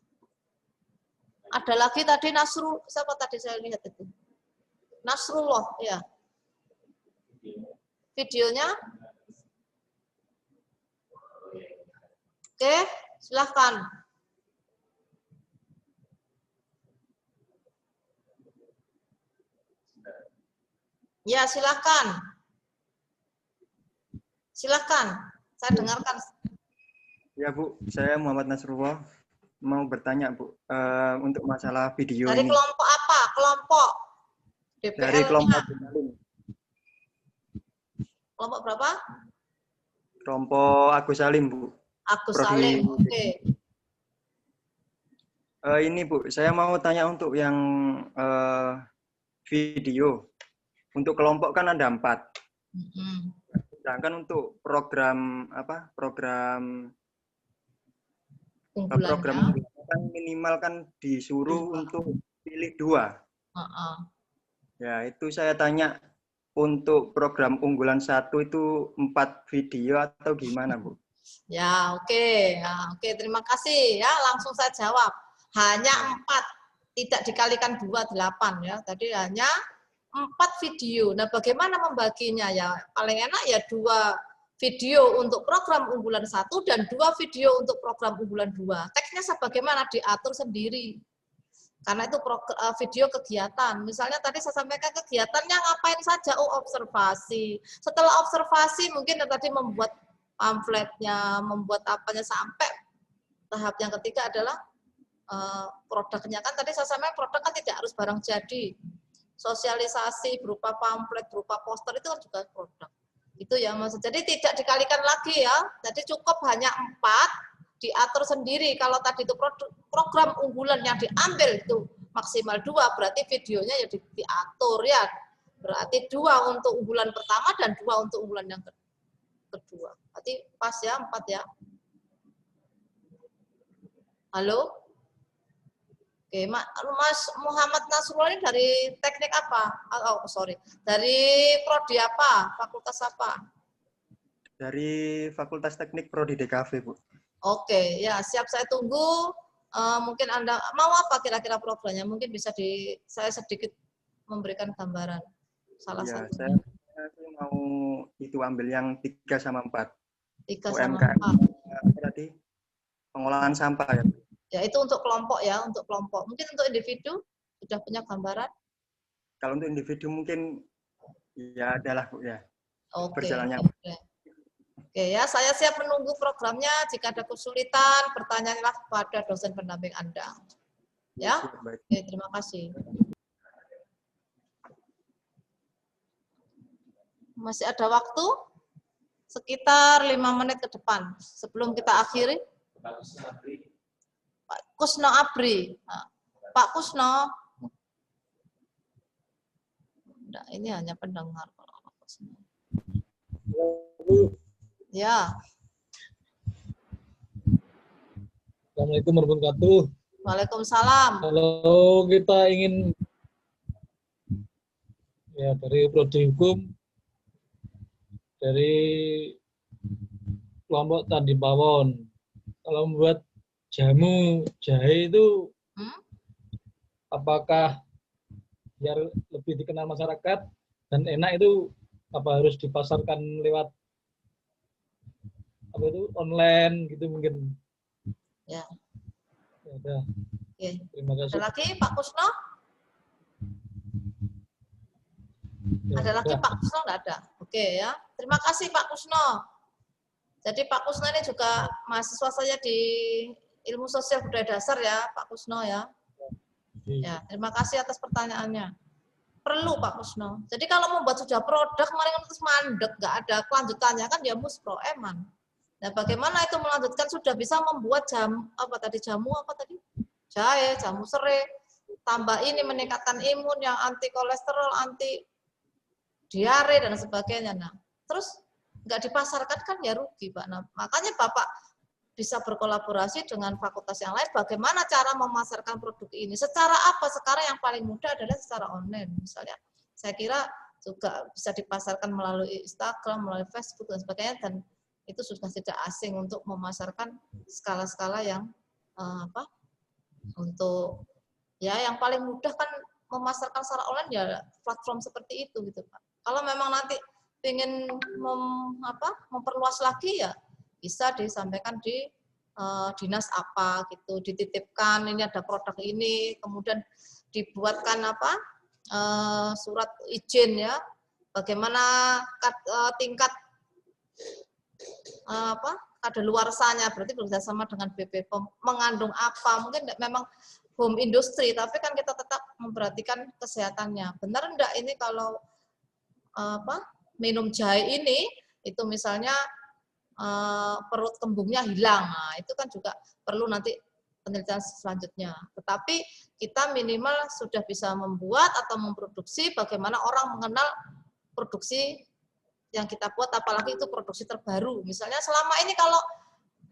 Ada lagi tadi Nasrul, siapa tadi saya lihat itu? Nasrullah, ya. Videonya. Oke, silahkan. Ya, silahkan. Silahkan, saya dengarkan. Ya Bu, saya Muhammad Nasrullah. Mau bertanya Bu, untuk masalah video dari ini. Dari kelompok apa? Kelompok DPL-nya. Dari kelompok Agus Salim. Kelompok berapa? Kelompok Agus Salim Bu. Agus Salim, oke. Ini Bu, saya mau tanya untuk yang video. Untuk kelompok kan ada 4. Sedangkan untuk program program kan minimal kan disuruh untuk pilih 2. Ya, itu saya tanya untuk program unggulan 1 itu 4 video atau gimana Bu? Ya, oke. Ya, oke, terima kasih ya. Langsung saya jawab. Hanya 4, tidak dikalikan 2, 8 ya. Tadi hanya 4 video. Nah, bagaimana membaginya ya? Paling enak ya 2 video untuk program unggulan 1 dan 2 video untuk program unggulan 2. Teksnya sebagaimana diatur sendiri. Karena itu video kegiatan. Misalnya tadi saya sampaikan kegiatannya ngapain saja? Oh, observasi. Setelah observasi mungkin tadi membuat pamfletnya, membuat apanya sampai tahap yang ketiga adalah produknya. Kan tadi saya sampaikan produk kan tidak harus barang jadi. Sosialisasi berupa pamflet, berupa poster itu kan juga produk. Itu ya Mas. Jadi tidak dikalikan lagi ya. Jadi cukup hanya 4 diatur sendiri. Kalau tadi itu program unggulan yang diambil itu maksimal 2, berarti videonya ya diatur ya. Berarti 2 untuk unggulan pertama dan 2 untuk unggulan yang kedua. Berarti pas ya 4 ya. Halo? Oke, Mas Muhammad Nasrullah ini dari teknik apa? Oh, sorry. Dari prodi apa? Fakultas apa? Dari Fakultas Teknik Prodi DKV, Bu. Oke, ya siap, saya tunggu. Mungkin Anda mau apa kira-kira programnya? Mungkin bisa saya sedikit memberikan gambaran. Salah Ya, satunya. saya mau itu ambil yang 3 sama 4. 3 sama UMKM 4. berarti pengolahan sampah ya. Ya, itu untuk kelompok ya, untuk kelompok. Mungkin untuk individu sudah punya gambaran? Kalau untuk individu mungkin ya adalah Bu ya. Oke. Berjalannya. Oke ya, saya siap menunggu programnya. Jika ada kesulitan, bertanyalah kepada dosen pendamping Anda. Ya, oke, terima kasih. Masih ada waktu sekitar 5 menit ke depan sebelum kita akhiri. Pak Kusno Abri. Nah, Pak Kusno. Nah, ini hanya pendengar. Ya. Assalamualaikum warahmatullahi wabarakatuh. Waalaikumsalam. Kalau kita ingin ya dari prodi hukum, dari kelompok Candi Pawon, kalau membuat jamu jahe itu apakah biar lebih dikenal masyarakat dan enak itu apa harus dipasarkan lewat apa itu online gitu mungkin? Ya. Ya udah. Oke. Terima kasih. Ada lagi Pak Kusno? Ya, ada lagi ya. Pak Kusno? Nggak ada. Oke ya. Terima kasih Pak Kusno. Jadi Pak Kusno ini juga mahasiswa saya di Ilmu Sosial Budaya Dasar ya, Pak Kusno ya. Ya, terima kasih atas pertanyaannya. Perlu Pak Kusno. Jadi kalau membuat sudah produk, kemarin terus mandek, nggak ada kelanjutannya kan ya muspro eman. Nah, bagaimana itu melanjutkan sudah bisa membuat jamu apa tadi? Jahe, jamu serai, tambah ini meningkatkan imun yang anti kolesterol, anti diare dan sebagainya. Nah, terus nggak dipasarkan kan ya rugi, Pak. Nah, makanya Bapak bisa berkolaborasi dengan fakultas yang lain. Bagaimana cara memasarkan produk ini? Secara apa? Sekarang yang paling mudah adalah secara online. Misalnya, saya kira juga bisa dipasarkan melalui Instagram, melalui Facebook dan sebagainya. Dan itu sudah tidak asing untuk memasarkan skala-skala yang untuk ya yang paling mudah kan memasarkan secara online ya platform seperti itu gitu Pak. Kalau memang nanti ingin memperluas lagi ya bisa disampaikan di dinas apa gitu, dititipkan ini ada produk ini, kemudian dibuatkan surat izin ya, bagaimana tingkat kadaluarsanya, berarti bekerjasama dengan BPOM mengandung apa, mungkin memang home industry, tapi kan kita tetap memperhatikan kesehatannya. Benar enggak ini kalau minum jahe ini itu misalnya perut kembungnya hilang, nah, itu kan juga perlu nanti penelitian selanjutnya. Tetapi kita minimal sudah bisa membuat atau memproduksi bagaimana orang mengenal produksi yang kita buat, apalagi itu produksi terbaru. Misalnya selama ini kalau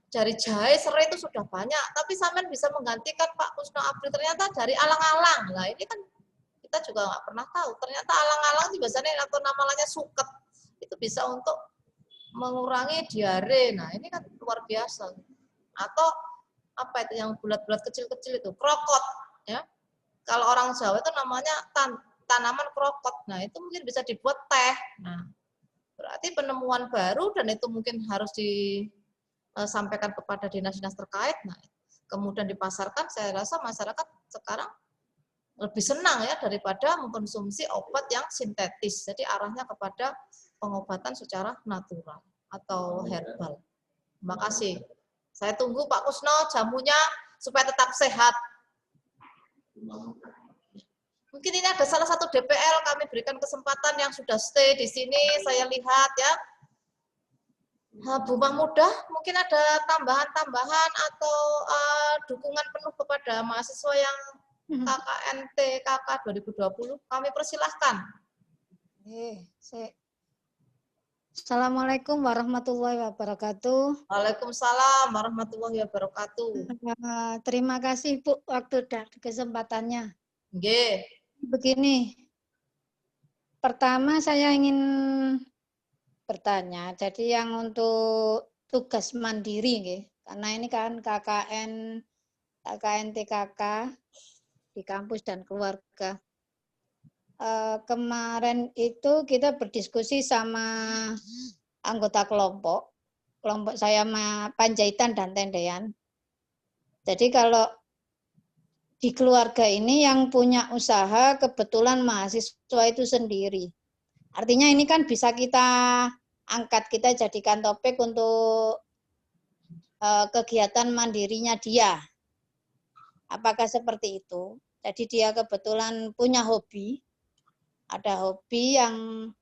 dari jahe serai itu sudah banyak, tapi sampean bisa menggantikan Pak Kusno Abri ternyata dari alang-alang. Nah ini kan kita juga nggak pernah tahu. Ternyata alang-alang itu biasanya atau namanya suket itu bisa untuk mengurangi diare. Nah ini kan luar biasa. Atau apa itu yang bulat-bulat kecil-kecil itu krokot ya. Kalau orang Jawa itu namanya tanaman krokot. Nah itu mungkin bisa dibuat teh. Nah berarti penemuan baru dan itu mungkin harus disampaikan kepada dinas-dinas terkait. Nah, kemudian dipasarkan, saya rasa masyarakat sekarang lebih senang ya daripada mengkonsumsi obat yang sintetis. Jadi arahnya kepada pengobatan secara natural atau herbal. Terima kasih. Saya tunggu Pak Kusno jamunya supaya tetap sehat. Mungkin ini ada salah satu DPL, kami berikan kesempatan yang sudah stay di sini, saya lihat ya, Bu Mahmudah, mungkin ada tambahan-tambahan atau dukungan penuh kepada mahasiswa yang KKNT KK 2020. Kami persilahkan. Assalamualaikum warahmatullahi wabarakatuh. Waalaikumsalam warahmatullahi wabarakatuh. Terima kasih Bu waktu dan kesempatannya. Nggih. Begini, pertama saya ingin bertanya, jadi yang untuk tugas mandiri, nggih, karena ini kan KKN TKK di kampus dan keluarga. Kemarin itu kita berdiskusi sama anggota kelompok saya Panjaitan dan Tendean. Jadi kalau di keluarga ini yang punya usaha kebetulan mahasiswa itu sendiri. Artinya ini kan bisa kita angkat, kita jadikan topik untuk kegiatan mandirinya dia. Apakah seperti itu? Jadi dia kebetulan punya hobi. Ada hobi yang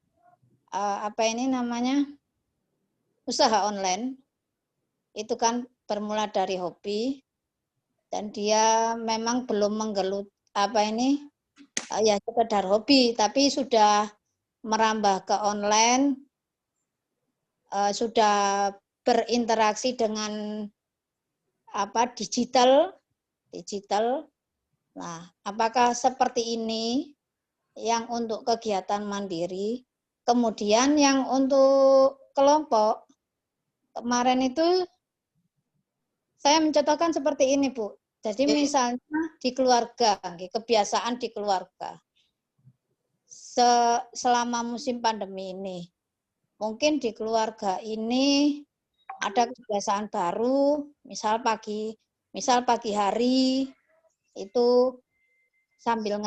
usaha online. Itu kan bermula dari hobi dan dia memang belum menggelut sekedar hobi, tapi sudah merambah ke online, sudah berinteraksi dengan digital. Nah, apakah seperti ini yang untuk kegiatan mandiri? Kemudian yang untuk kelompok, kemarin itu saya mencontohkan seperti ini, Bu. Jadi misalnya di keluarga, kebiasaan di keluarga. Selama musim pandemi ini, mungkin di keluarga ini ada kebiasaan baru, misal pagi hari itu sambil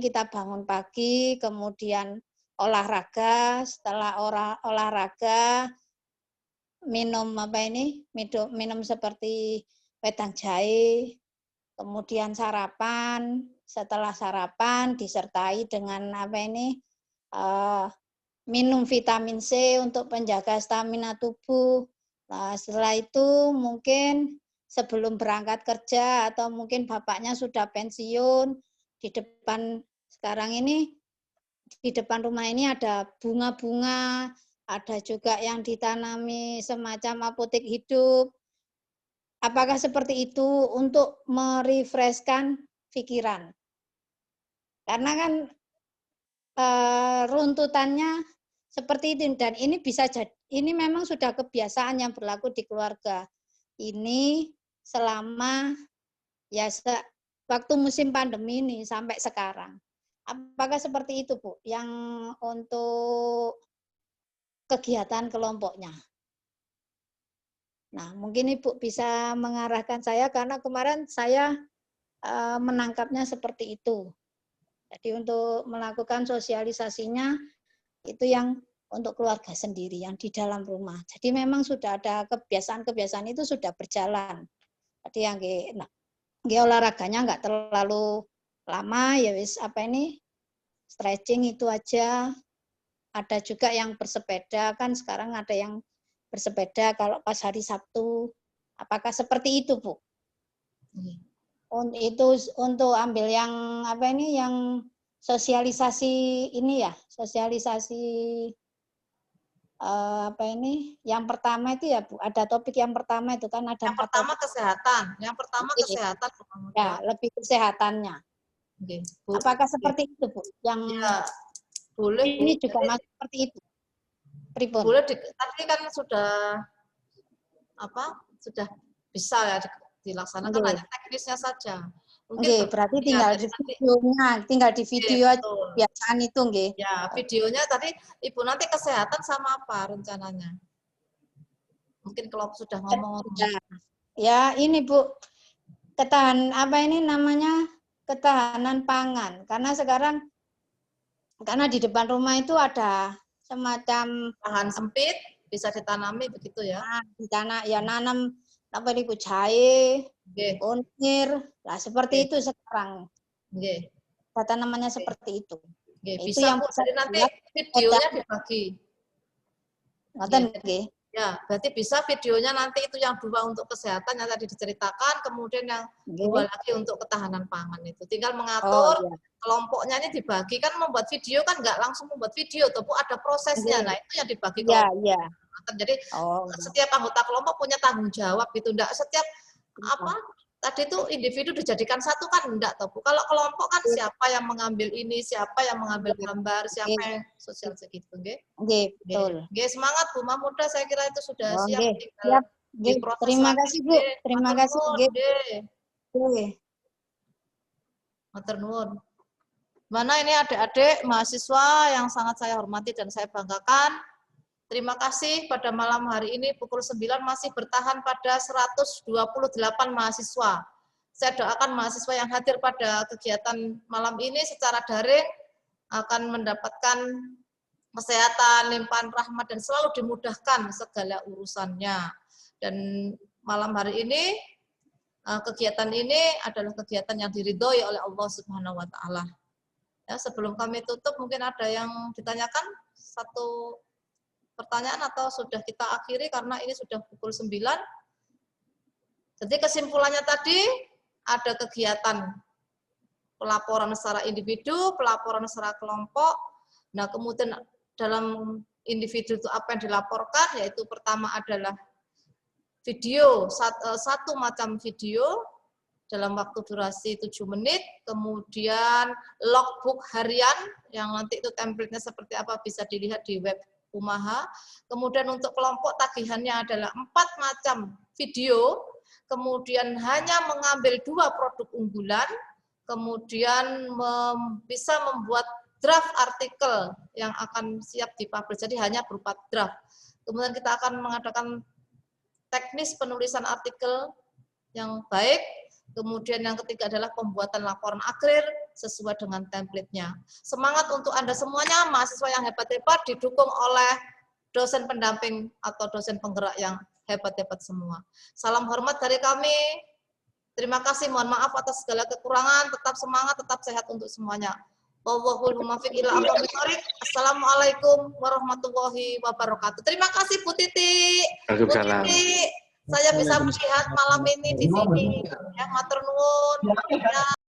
kita bangun pagi, kemudian olahraga, setelah olahraga minum minum seperti wedang jahe, kemudian sarapan, setelah sarapan disertai dengan minum vitamin C untuk menjaga stamina tubuh. Nah, setelah itu mungkin sebelum berangkat kerja atau mungkin bapaknya sudah pensiun, di depan rumah ini ada bunga-bunga, ada juga yang ditanami semacam apotek hidup. Apakah seperti itu untuk merefreshkan pikiran? Karena kan runtutannya seperti itu, dan ini bisa jadi, ini memang sudah kebiasaan yang berlaku di keluarga ini selama waktu musim pandemi ini sampai sekarang. Apakah seperti itu, Bu, yang untuk kegiatan kelompoknya? Nah, mungkin Ibu bisa mengarahkan saya karena kemarin saya menangkapnya seperti itu. Jadi untuk melakukan sosialisasinya itu yang untuk keluarga sendiri yang di dalam rumah. Jadi memang sudah ada kebiasaan-kebiasaan itu sudah berjalan. Jadi yang olahraganya nggak terlalu lama, ya wis stretching itu aja. Ada juga yang bersepeda, kan sekarang ada yang bersepeda kalau pas hari Sabtu. Apakah seperti itu, Bu? Itu untuk ambil yang yang sosialisasi ini ya, sosialisasi yang pertama itu ya, Bu, ada topik yang pertama itu kan ada yang pertama kesehatan, kesehatan. Ya, lebih kesehatannya. Bu. Apakah seperti itu, Bu? Yang boleh, ini Bu, juga masih seperti itu. Pripun? Boleh, tadi kan sudah bisa ya dilaksanakan, hanya teknisnya saja. Mungkin berarti tinggal di video aja kebiasaan itu, nggih. Ya, videonya tadi Ibu nanti kesehatan sama apa rencananya? Mungkin kalau sudah ngomong. Ya, ini Bu, ketahanan pangan. Karena di depan rumah itu ada semacam lahan sempit, bisa ditanami begitu ya. Nanam jahe, kunir, lah seperti itu sekarang. Tanamannya seperti itu. Bisa yang Bu, jadi nanti videonya dibagi. Ngoten nggih. Ya, berarti bisa videonya nanti itu yang 2 untuk kesehatan yang tadi diceritakan, kemudian yang 2 lagi untuk ketahanan pangan itu. Tinggal mengatur kelompoknya ini dibagi, kan membuat video kan nggak langsung membuat video, tuh Bu, ada prosesnya. Nah, itu yang dibagi kelompok. Jadi setiap anggota kelompok punya tanggung jawab gitu, enggak setiap apa tadi itu individu dijadikan satu kan enggak toh Bu. Kalau kelompok kan siapa yang mengambil ini, siapa yang mengambil gambar, siapa yang sosial segitu, nggih. Nggih, betul. Nggih, semangat Bu Mahmuda, saya kira itu sudah Oh, siap. nggih, siap. Nggih, terima kasih Bu. Terima kasih nggih. Nggih. Matur nuwun. Mana ini adik-adik mahasiswa yang sangat saya hormati dan saya banggakan. Terima kasih pada malam hari ini pukul 9 masih bertahan pada 128 mahasiswa. Saya doakan mahasiswa yang hadir pada kegiatan malam ini secara daring akan mendapatkan kesehatan, limpahan rahmat, dan selalu dimudahkan segala urusannya. Dan malam hari ini, kegiatan ini adalah kegiatan yang diridhoi oleh Allah Subhanahu wa Ta'ala. Ya, sebelum kami tutup, mungkin ada yang ditanyakan satu pertanyaan atau sudah kita akhiri karena ini sudah pukul 9. Jadi kesimpulannya tadi ada kegiatan pelaporan secara individu, pelaporan secara kelompok. Nah, kemudian dalam individu itu apa yang dilaporkan, yaitu pertama adalah video, satu macam video dalam waktu durasi 7 menit, kemudian logbook harian, yang nanti itu template-nya seperti apa bisa dilihat di web Umaha. Kemudian untuk kelompok tagihannya adalah 4 macam video, kemudian hanya mengambil 2 produk unggulan, kemudian bisa membuat draft artikel yang akan siap dipublish, jadi hanya berupa draft. Kemudian kita akan mengadakan teknis penulisan artikel yang baik. Kemudian yang ketiga adalah pembuatan laporan akhir sesuai dengan template-nya. Semangat untuk Anda semuanya, mahasiswa yang hebat-hebat, didukung oleh dosen pendamping atau dosen penggerak yang hebat-hebat semua. Salam hormat dari kami. Terima kasih, mohon maaf atas segala kekurangan. Tetap semangat, tetap sehat untuk semuanya. Wallahul muwaffiq ila aqwamit thoriq. Assalamualaikum warahmatullahi wabarakatuh. Terima kasih Bu Titi. Bu Titi, saya bisa melihat malam ini di sini. Ya, matur nuwun. Ya.